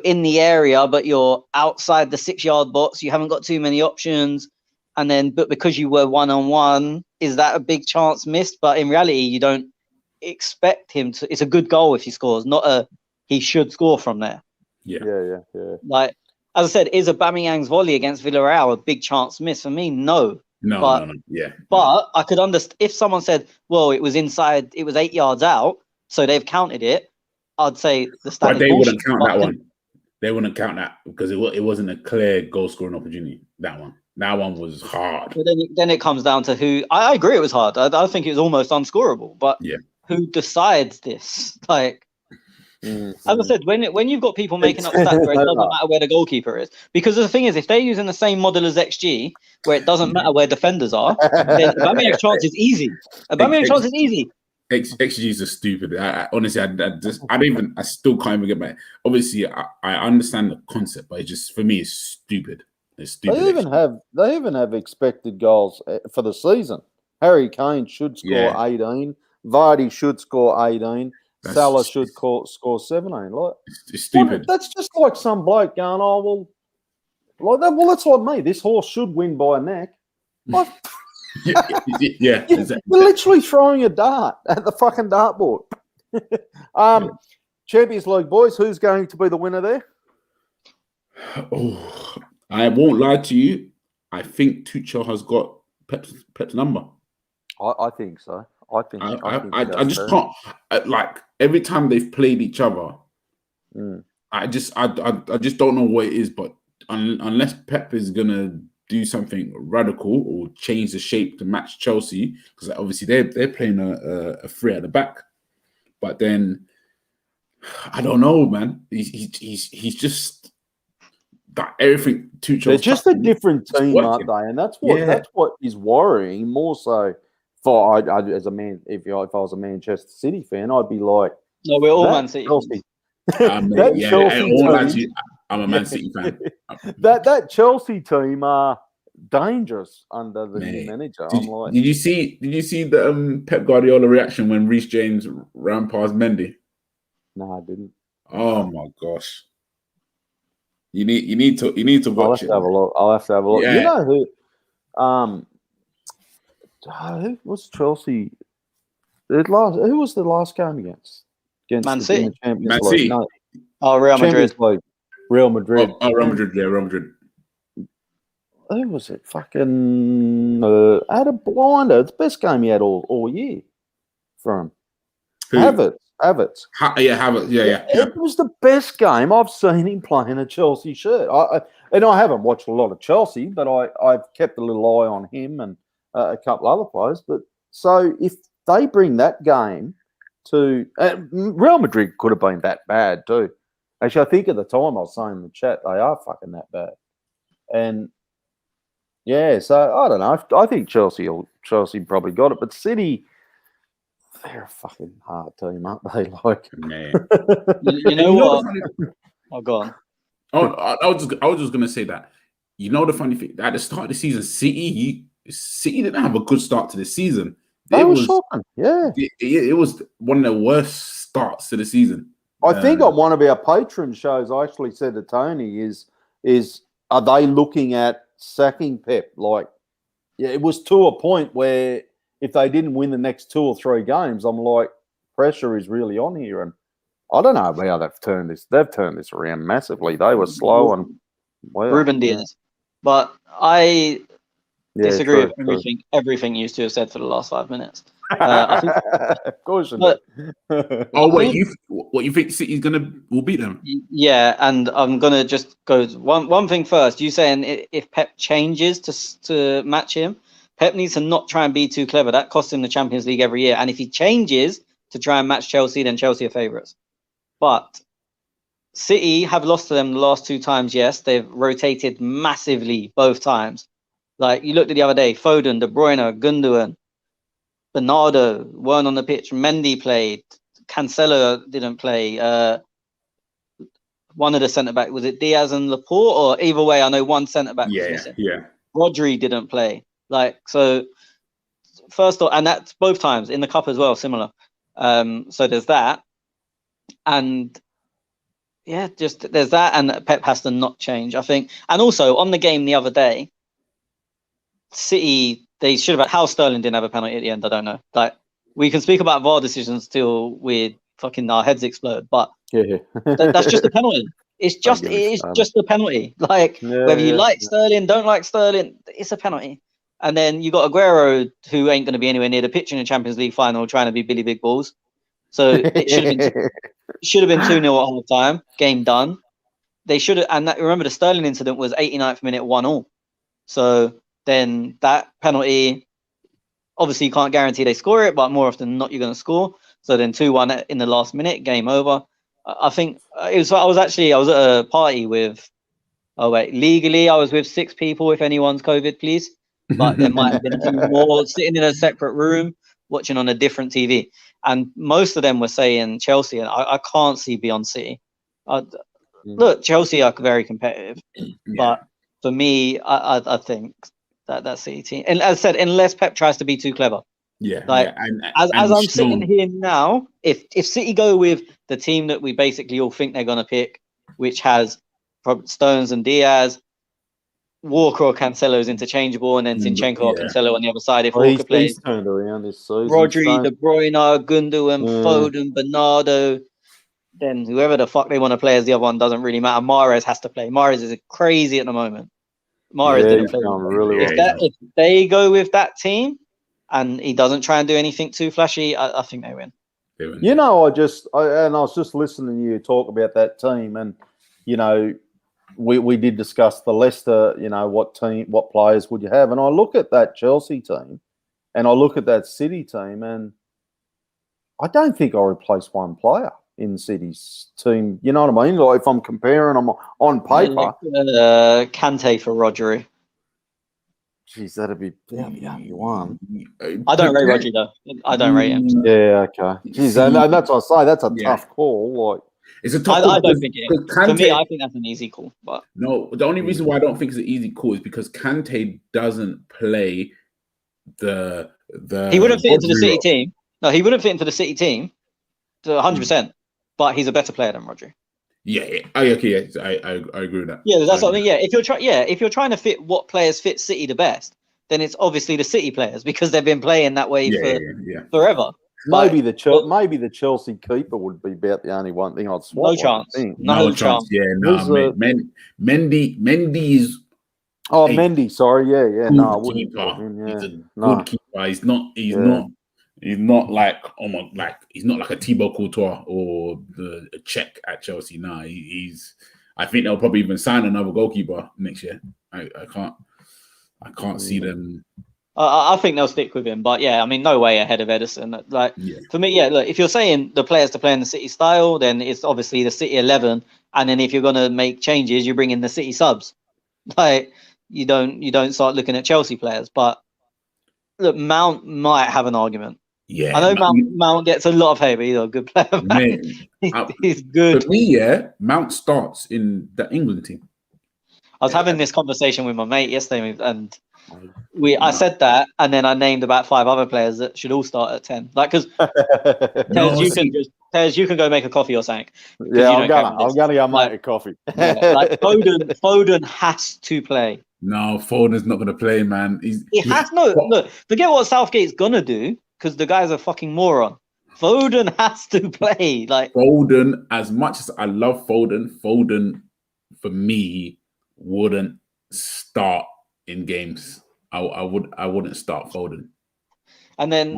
in the area but you're outside the 6-yard box? You haven't got too many options, but because you were 1-on-1, is that a big chance missed? But in reality, you don't expect him to. It's a good goal if he scores, not he should score from there. Yeah. Like as I said, is Aubameyang's volley against Villarreal a big chance miss? For me, no. No. Yeah. But I could understand if someone said, "Well, it was inside, it was 8 yards out, so they've counted it." I'd say the stat. But they wouldn't count that one. They wouldn't count that because it wasn't a clear goal scoring opportunity. That one was hard. But then it comes down to who. I agree, it was hard. I think it was almost unscorable. But who decides this? Like, as I said, when you've got people making up stats where it doesn't matter where the goalkeeper is, because the thing is, if they're using the same model as XG, where it doesn't matter where defenders are, then Aubameyang's chance is easy. XGs are stupid. Honestly, I still can't even get my. Obviously, I understand the concept, but it just for me, it's stupid. It's stupid. They even have expected goals for the season. Harry Kane should score 18. Vardy should score 18. Salah should score 17. Like, it's stupid. That's just like some bloke going, "Oh well, that's like me. This horse should win by a neck." Like, exactly. You're literally throwing a dart at the fucking dartboard. Champions League boys, who's going to be the winner there? Oh, I won't lie to you. I think Tuchel has got Pep's number. I think so. I just can't. Like every time they've played each other, I just don't know what it is. But unless Pep is gonna do something radical or change the shape to match Chelsea, because obviously they're playing a three at the back. But then I don't know, man. He's just got everything. They're just a different team, aren't they? And that's what is worrying more so. For I as a man, if I was a Manchester City fan, I'd be like, "No, we're all Man City." I'm a Man City fan. that Chelsea team are dangerous under the new manager. Did you see the Pep Guardiola reaction when Reece James ran past Mendy? No, I didn't. Oh my gosh! You need to watch it. I'll have to have a look. Yeah. You know who? Who was Chelsea? Who was the last game against Man City? Man City. No. Real Madrid. Real Madrid. Real Madrid. Yeah, Real Madrid. Who was it? Fucking had a blinder. It's the best game he had all year from Havertz. Havertz. Yeah. It was the best game I've seen him play in a Chelsea shirt. I haven't watched a lot of Chelsea, but I've kept a little eye on him and a couple other players. But so if they bring that game to Real Madrid, could have been that bad too. Actually, I think at the time I was saying in the chat they are fucking that bad. And Yeah, so I don't know. I think Chelsea probably got it, but City, they're a fucking hard team, aren't they? Like, Yeah. You know And what? the funny, Oh, go on. I was just gonna say that. You know the funny thing at the start of the season, City didn't have a good start to the season. they were shocking. Yeah. It was one of the worst starts to the season. I think on one of our patron shows, I actually said to Tony, is are they looking at sacking Pep? Like, yeah, it was to a point where if they didn't win the next 2 or 3 games, I'm like, pressure is really on here. And I don't know how they've turned this. They've turned this around massively. They were slow and Ruben Diaz. But I disagree with true. everything you two have said for the last 5 minutes. I think, of course, but, what you think City's will beat them? Yeah, and I'm gonna just go one thing first. You saying if Pep changes to match him, Pep needs to not try and be too clever. That costs him the Champions League every year. And if he changes to try and match Chelsea, then Chelsea are favourites. But City have lost to them the last 2 times. Yes, they've rotated massively both times. Like you looked at the other day, Foden, De Bruyne, Gundogan, Bernardo weren't on the pitch. Mendy played. Cancelo didn't play. One of the centre back, was it Diaz and Laporte? Or either way, I know one centre back was missing. Yeah. Rodri didn't play. So and that's both times in the cup as well, similar. So there's that, and yeah, just there's that, and Pep has to not change, I think. And also on the game the other day, City, they should have. How Sterling didn't have a penalty at the end, I don't know. Like we can speak about VAR decisions till our heads explode, but that's just a penalty. It's just a penalty. Like whether you like Sterling, don't like Sterling, it's a penalty. And then you got Aguero, who ain't going to be anywhere near the pitch in the Champions League final, trying to be Billy Big Balls. So it should have been 2-0 at half time. Game done. They should have. And remember, the Sterling incident was 89th minute 1-1. So then that penalty, obviously you can't guarantee they score it, but more often than not you're going to score. So then 2-1 in the last minute, game over. I think I was at a party with. Oh wait, legally I was with 6 people. If anyone's COVID, please. But there might have been a few more sitting in a separate room watching on a different TV, and most of them were saying Chelsea, and I can't see beyond City. Look, Chelsea are very competitive, but for me, I think that City team, and as I said, unless Pep tries to be too clever. As I'm sitting here now, if City go with the team that we basically all think they're going to pick, which has Stones and Diaz, Walker or Cancelo is interchangeable, and then Zinchenko or Cancelo on the other side if Walker plays. He's turned around this season. Rodri, De Bruyne, Gundogan, Foden, Bernardo, then whoever the fuck they want to play as the other one doesn't really matter. Mahrez has to play. Mahrez is crazy at the moment. Mahrez didn't play. Really if they go with that team and he doesn't try and do anything too flashy, I think they win. You know, I was just listening to you talk about that team, and you know, we did discuss the Leicester. You know, what players would you have? And I look at that Chelsea team, and I look at that City team, and I don't think I replace one player in City's team. You know what I mean? Like if I'm comparing them on paper, Kante for Rodri. Jeez, that'd be only one. I don't rate Rodri though. I don't rate him. Yeah, okay. Jeez, and that's what I say. That's a tough call. Like it's a tough call. I don't think it is. For me, I think that's an easy call. But no, the only reason why I don't think it's an easy call is because Kante doesn't play the. He wouldn't fit into the City team. No, he wouldn't fit into the City team, 100%. But he's a better player than Rodri. Yeah. I agree with that. Yeah, that's what I mean. Yeah, if you're trying to fit what players fit City the best, then it's obviously the City players because they've been playing that way forever. Maybe the Chelsea keeper would be about the only one thing I'd swap. No chance. No chance. Yeah, no. Mendy is. Oh, Mendy. Sorry. Yeah. No, I wouldn't. He's a good keeper. He's not like he's not like a Thibaut Courtois or a Czech at Chelsea. No, I think they'll probably even sign another goalkeeper next year. I can't see them. I think they'll stick with him, but yeah, I mean, no way ahead of Edison. For me, look, if you're saying the players to play in the City style, then it's obviously the City 11, and then if you're gonna make changes, you bring in the City subs. Like you don't start looking at Chelsea players. But look, Mount might have an argument. Yeah, I know Mount gets a lot of hate, but he's a good player. Man. He's good. For me, Mount starts in the England team. I was having this conversation with my mate yesterday, and I said that, and then I named about 5 other players that should all start at 10. Like, because you can go make a coffee or something. Yeah, I'm gonna go make a coffee. Like Foden has to play. No, Foden's not gonna play, man. Look, forget what Southgate's gonna do, because the guy's a fucking moron. Foden has to play. Like Foden, as much as I love Foden for me wouldn't start in games. I wouldn't start Foden. And then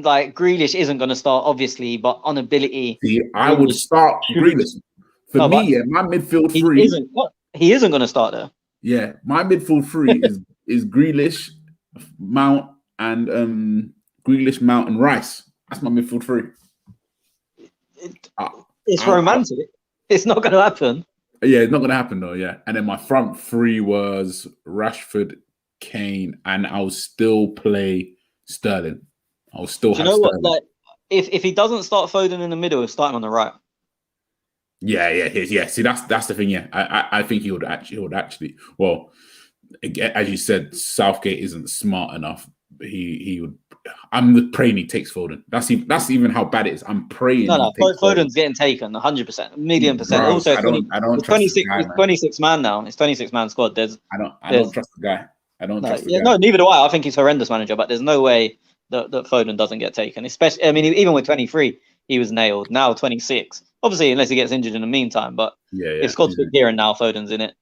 like Grealish isn't going to start, obviously, but on ability. See, I would start Grealish. For me, my midfield three. He isn't going to start there. Yeah, my midfield three is Grealish, Mount, and Grealish, Mount, and Rice. That's my midfield three. It's romantic. It's not going to happen. Yeah, it's not going to happen though. Yeah, and then my front three was Rashford, Kane, and I'll still play Sterling. I'll still have Sterling. What? Like, if he doesn't start Foden in the middle, he'll start him on the right. Yeah. See, that's the thing. Yeah, I think he would actually. Well, again, as you said, Southgate isn't smart enough. He would. I'm praying he takes Foden. That's even how bad it is. I'm praying. No, Foden's getting taken 100%, 1,000,000%. Bro, also, I don't trust 26. the guy, it's 26 man now. It's 26 man squad. I don't trust the guy. I don't trust the guy. No, neither do I. I think he's horrendous manager, but there's no way that Foden doesn't get taken. Especially, I mean, even with 23, he was nailed. Now 26, obviously, unless he gets injured in the meantime. But if Scott's good here and now, Foden's in it.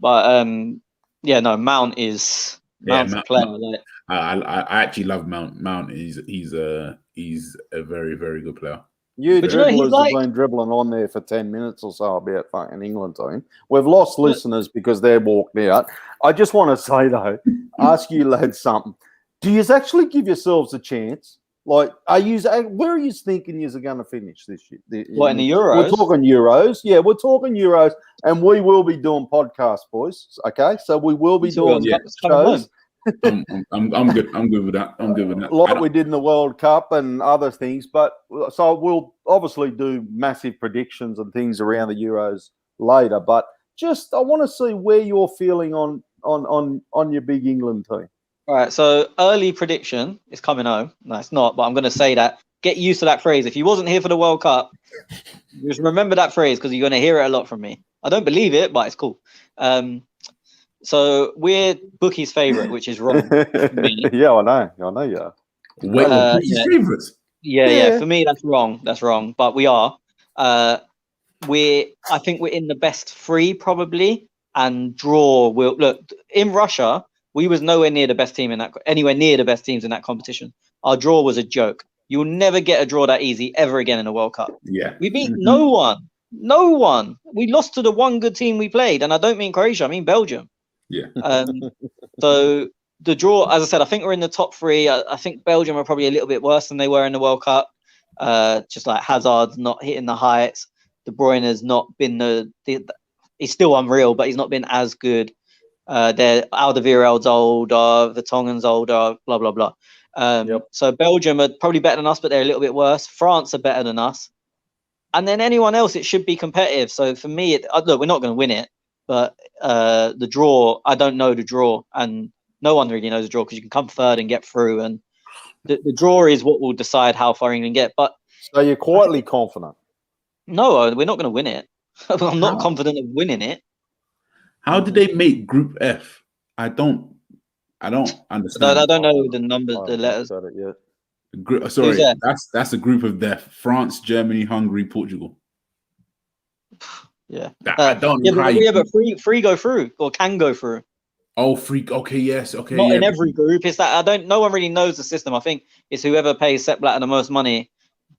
But Mount is Mount's a player. Like, I actually love Mount. Mount he's a very, very good player. Dribblers have been dribbling on there for 10 minutes or so about fucking England team. We've lost listeners because they're walked out. I just want to say, though, ask you lads something. Do you actually give yourselves a chance? Like, where are you thinking you're going to finish this year? In the Euros? We're talking Euros. Yeah, we're talking Euros, and we will be doing podcasts, boys. Okay? So we will be doing shows. I'm good. I'm good with that. Like we did in the World Cup and other things, but so we'll obviously do massive predictions and things around the Euros later. But just I want to see where you're feeling on your big England team. All right. So early prediction is coming home. No, it's not. But I'm going to say that. Get used to that phrase. If you wasn't here for the World Cup, just remember that phrase because you're going to hear it a lot from me. I don't believe it, but it's cool. So we're Bookie's favourite, which is wrong. For me. Yeah, I know you are. Wait, Bookie's favourites? Yeah. For me, that's wrong. That's wrong. But we are. I think we're in the best 3 probably, and draw will look in Russia. We was nowhere near the best team anywhere near the best teams in that competition. Our draw was a joke. You'll never get a draw that easy ever again in a World Cup. Yeah, we beat no one. We lost to the one good team we played, and I don't mean Croatia. I mean Belgium. Yeah. So the draw, as I said, I think we're in the top 3. I think Belgium are probably a little bit worse than they were in the World Cup. Just like Hazard's not hitting the heights. De Bruyne has not been he's still unreal, but he's not been as good. Alderweireld's older, Vertonghen's older, blah blah blah. So Belgium are probably better than us, but they're a little bit worse. France are better than us, and then anyone else, it should be competitive. So for me, look, we're not going to win it. But the draw, I don't know the draw, and no one really knows the draw because you can come third and get through, and the draw is what will decide how far England get. But so you're quietly confident? No, we're not going to win it. I'm not confident of winning it. How did they make Group F? I don't understand. I don't know the numbers, the letters. Sorry, that's a group of death. France, Germany, Hungary, Portugal. Yeah. I don't know. But three go through or can go through. Oh, free. Okay, yes. Okay. Not in every group. It's that no one really knows the system. I think it's whoever pays Sepp Blatter the most money.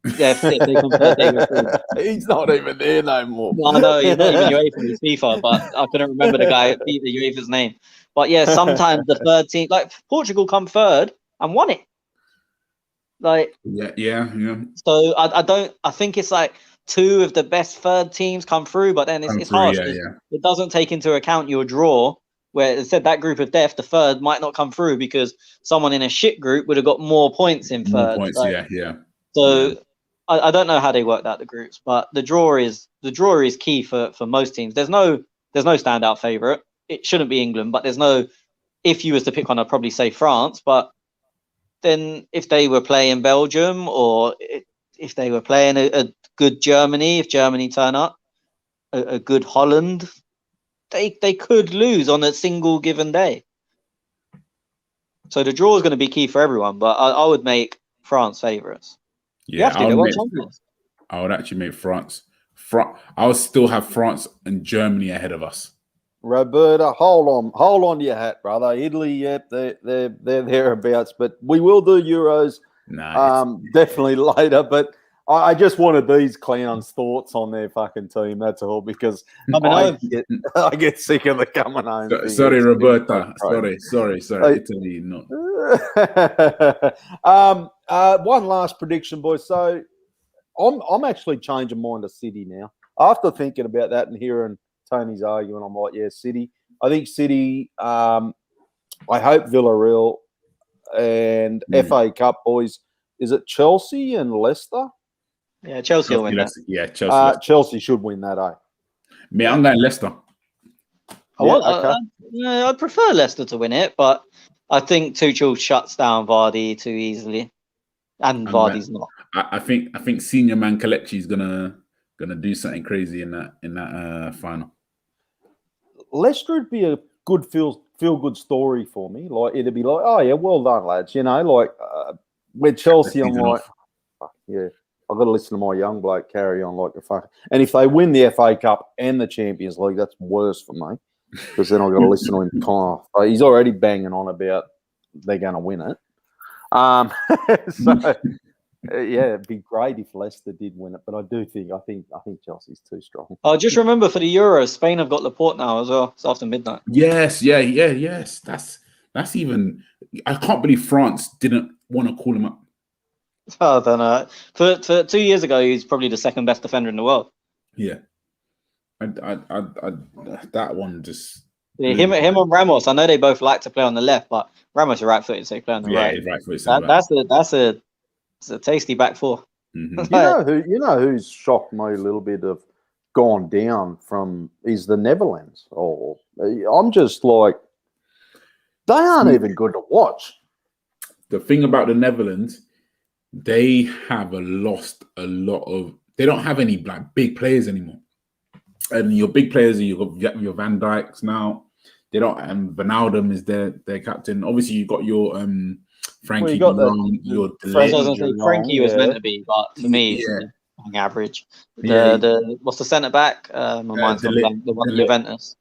They go through. He's not even there no more. No, he's not even UEFA, he's FIFA, but I couldn't remember the guy the UEFA's name. But yeah, sometimes the third team, like Portugal, come third and won it. Like yeah. So I think it's like 2 of the best third teams come through, but then it's hard. Yeah. It doesn't take into account your draw where it said that group of death, the third might not come through because someone in a shit group would have got more points in More third. points, Like, yeah. So I don't know how they worked out the groups, but the draw is key for most teams. There's no standout favourite. It shouldn't be England, but there's no. If you was to pick one, I'd probably say France. But then if they were playing Belgium or if they were playing a good Germany, if Germany turn up, a good Holland, they could lose on a single given day. So the draw is going to be key for everyone, but I would make France favourites. Yeah, They're world champions. I would actually make France. I would still have France and Germany ahead of us. Roberta, hold on to your hat, brother. Italy, yep, they're thereabouts, but we will do Euros definitely later. But I just wanted these clowns' thoughts on their fucking team. That's all, because I get sick of the coming home. Sorry, Roberta. Sorry. Italy, no. One last prediction, boys. So I'm actually changing mine to City now. After thinking about that and hearing Tony's argument, I'm like, yeah, City. I think City. I hope Villarreal and FA Cup, boys. Is it Chelsea and Leicester? Yeah, Chelsea will win that. Yeah, Chelsea. Chelsea should win that, eh? Me, I'm going Leicester. I'd prefer Leicester to win it, but I think Tuchel shuts down Vardy too easily, and Vardy's not. I think senior man Kelechi is gonna do something crazy in that final. Leicester would be a good feel good story for me. Like, it'd be like, oh yeah, well done, lads. You know, like with Chelsea, I'm like, yeah, I've got to listen to my young bloke carry on like a fuck. And if they win the FA Cup and the Champions League, that's worse for me, because then I've got to listen to him. He's already banging on about they're going to win it. So yeah, it'd be great if Leicester did win it, but I think Chelsea's too strong. Oh, just remember for the Euros, Spain have got Laporte now as well. It's after midnight. Yes. That's even. I can't believe France didn't want to call him up. Oh, then for 2 years ago, he's probably the second best defender in the world. Yeah, I that one just. Yeah, him and Ramos. I know they both like to play on the left, but Ramos is right-footed, so he play on the right. Yeah, right-footed. That's a tasty back four. Mm-hmm. You know who's shocked me a little bit of gone down from is the Netherlands. Oh, I'm just like, they aren't even good to watch. The thing about the Netherlands, they have lost a lot of. They don't have any big players anymore. And your big players, you've got your Van Dijks now. They don't. And Wijnaldum is their captain. Obviously, you've got your Frankie. Frankie was meant to be, but for me, he's bang average. What's the centre back? My mind's on blank. The one Juventus.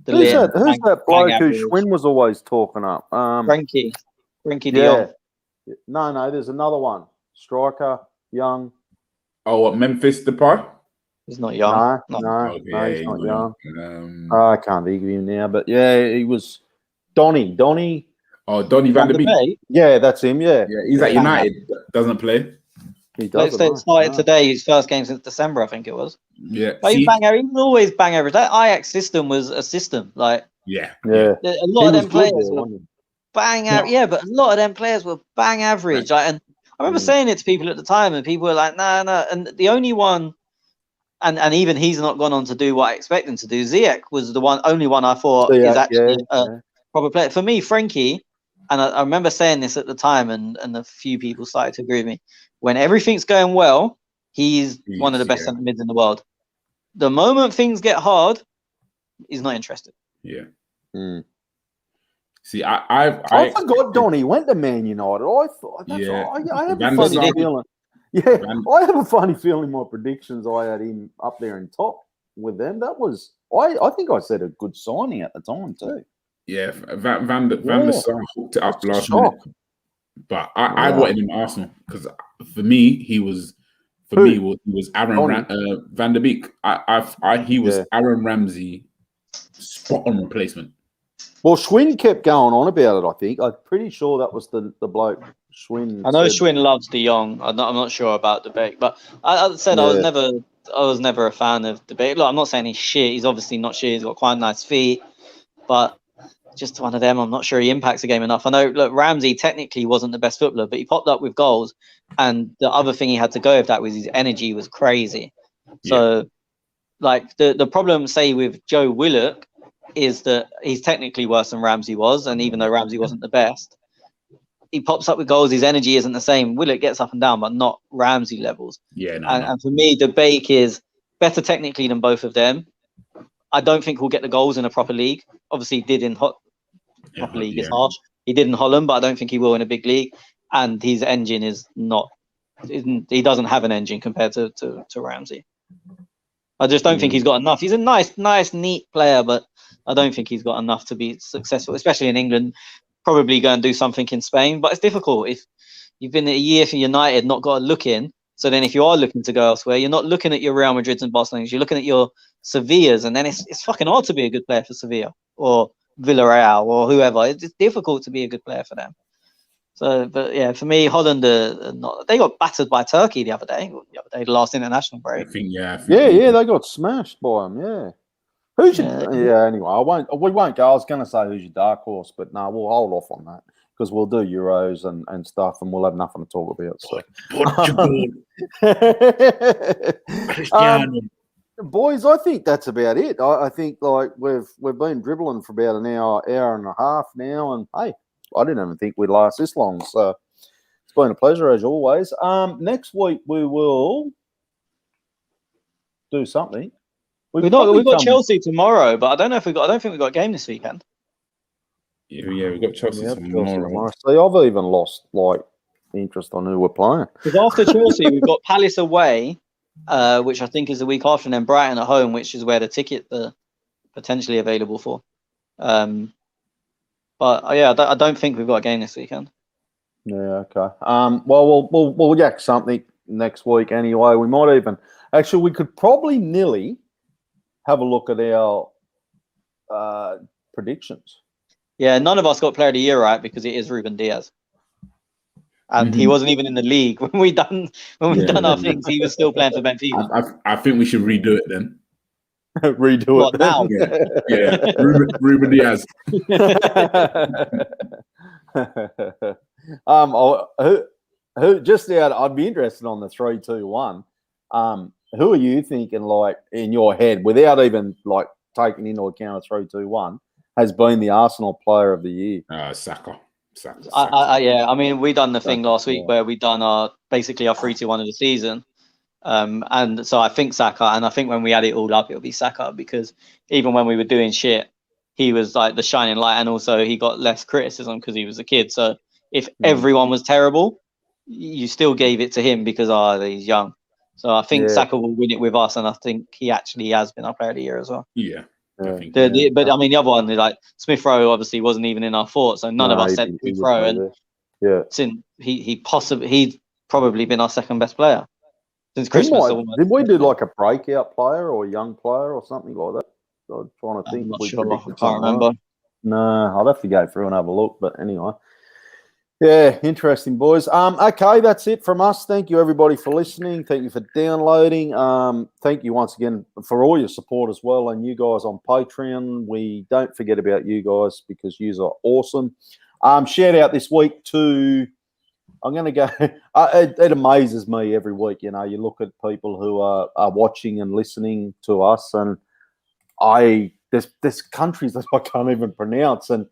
Who's that bloke who Schwinn was always talking up? Frankie de Jong. No, there's another one. Striker, young. Oh, what, Memphis Depay? He's not young. No, he's not young. I can't think of him now, but yeah, he was Donny. Oh, Donny van der Beek. Yeah, that's him. Yeah, he's at United. Doesn't play. He does. Started today. His first game since December, I think it was. Yeah, he always bang average. That Ajax system was a system. Like yeah. A lot of them players were bang average. Yeah, but a lot of them players were bang average. Like, and I remember saying it to people at the time, and people were like, "No." And the only one, and even he's not gone on to do what I expect him to do. Ziyech was the only one I thought is actually a proper player. For me, Frankie, and I remember saying this at the time, and a few people started to agree with me. When everything's going well, he's one of the best centre mids in the world. The moment things get hard, he's not interested. Yeah. Mm. See, I forgot Donny went to Man United. I thought I have a funny feeling. Yeah, I have a funny feeling my predictions I had him up there in top with them. That was I think I said a good signing at the time too. Yeah, Van der Sar hooked it up last minute. But I wanted him at Arsenal because for me he was Aaron Van der Beek. He was Aaron Ramsey spot on replacement. Well, Schwinn kept going on about it. I think I'm pretty sure that was the bloke Schwinn. I know Schwinn loves De Jong. I'm not sure about Debate, but I said I was never a fan of Debate. Look, I'm not saying he's shit. He's obviously not shit. He's got quite nice feet, but just one of them. I'm not sure he impacts the game enough. I know, look, Ramsey technically wasn't the best footballer, but he popped up with goals. And the other thing he had to go with that was his energy was crazy. So, like, the problem, say, with Joe Willock is that he's technically worse than Ramsey was. And even though Ramsey wasn't the best, he pops up with goals. His energy isn't the same. Willock gets up and down, but not Ramsey levels. Yeah, no, And for me, the Bake is better technically than both of them. I don't think he'll get the goals in a proper league. Obviously, he did in proper league. It's harsh. He did in Holland, but I don't think he will in a big league. And his engine is not. He doesn't have an engine compared to Ramsey. I just don't think he's got enough. He's a nice, neat player, but I don't think he's got enough to be successful, especially in England. Probably go and do something in Spain, but it's difficult if you've been a year for United, not got a look in. So then if you are looking to go elsewhere, you're not looking at your Real Madrids and Barcelonas, you're looking at your Sevillas, and then it's fucking hard to be a good player for Sevilla or Villarreal or whoever. It's difficult to be a good player for them. So, but yeah, for me, Holland, they got battered by Turkey the other day, the last international break. I think they got smashed by them, yeah. Who's your, anyway, we won't go. I was going to say who's your dark horse, but no, we'll hold off on that because we'll do Euros and stuff and we'll have nothing to talk about. So. Boys, I think that's about it. I think like we've been dribbling for about an hour and a half now, and hey, I didn't even think we'd last this long. So it's been a pleasure as always. Next week we will do something. We've got Chelsea tomorrow, but I don't think we've got a game this weekend. Yeah, we've got Chelsea tomorrow. See, I've even lost like interest on who we're playing. Because after Chelsea, we've got Palace away, which I think is the week after, and then Brighton at home, which is where the ticket are potentially available for. But yeah, I don't think we've got a game this weekend. Yeah, okay. Well, we'll yak something next week anyway. We might even we could probably nearly have a look at our predictions. Yeah, none of us got Player of the Year right because it is Ruben Diaz, and he wasn't even in the league when we done our things. He was still playing for Benfica. I think we should redo it then. Redo it now? Yeah. Ruben Diaz. I'd be interested on the 3-2-1. Who are you thinking, like, in your head, without even, like, taking into account a 3-2-1, has been the Arsenal Player of the Year? Saka. Yeah, I mean, we done the thing last week where we done our 3-2-1 of the season. And so I think Saka, and I think when we add it all up, it'll be Saka, because even when we were doing shit, he was like the shining light, and also he got less criticism because he was a kid. So if everyone was terrible, you still gave it to him because he's young. So I think Saka will win it with us, and I think he actually has been our Player of the Year as well. Yeah. But I mean, the other one, like Smith Rowe, obviously wasn't even in our thought, so none of us said Smith Rowe, and since he's probably been our second best player since Christmas. Did we do like a breakout player or a young player or something like that? I'm trying to think. I'm not sure. I can't remember. No, I'll have to go through and have a look. But anyway. Yeah, interesting, boys. Okay, that's it from us. Thank you, everybody, for listening. Thank you for downloading. Thank you once again for all your support as well, and you guys on Patreon. We don't forget about you guys because you are awesome. Shout out this week to, I'm going to go, it amazes me every week. You know, you look at people who are watching and listening to us, and there's countries that I can't even pronounce, and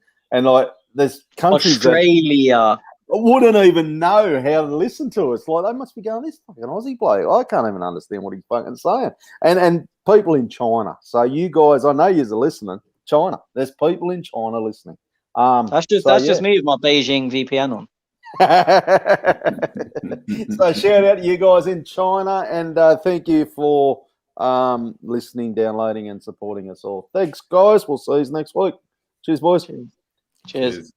there's countries Australia that wouldn't even know how to listen to us. Like, they must be going, this fucking Aussie bloke, I can't even understand what he's fucking saying. And people in China. So you guys, I know you're listening. China. There's people in China listening. That's just me with my Beijing VPN on. So shout out to you guys in China, and thank you for listening, downloading, and supporting us all. Thanks, guys. We'll see you next week. Cheers, boys. Cheers.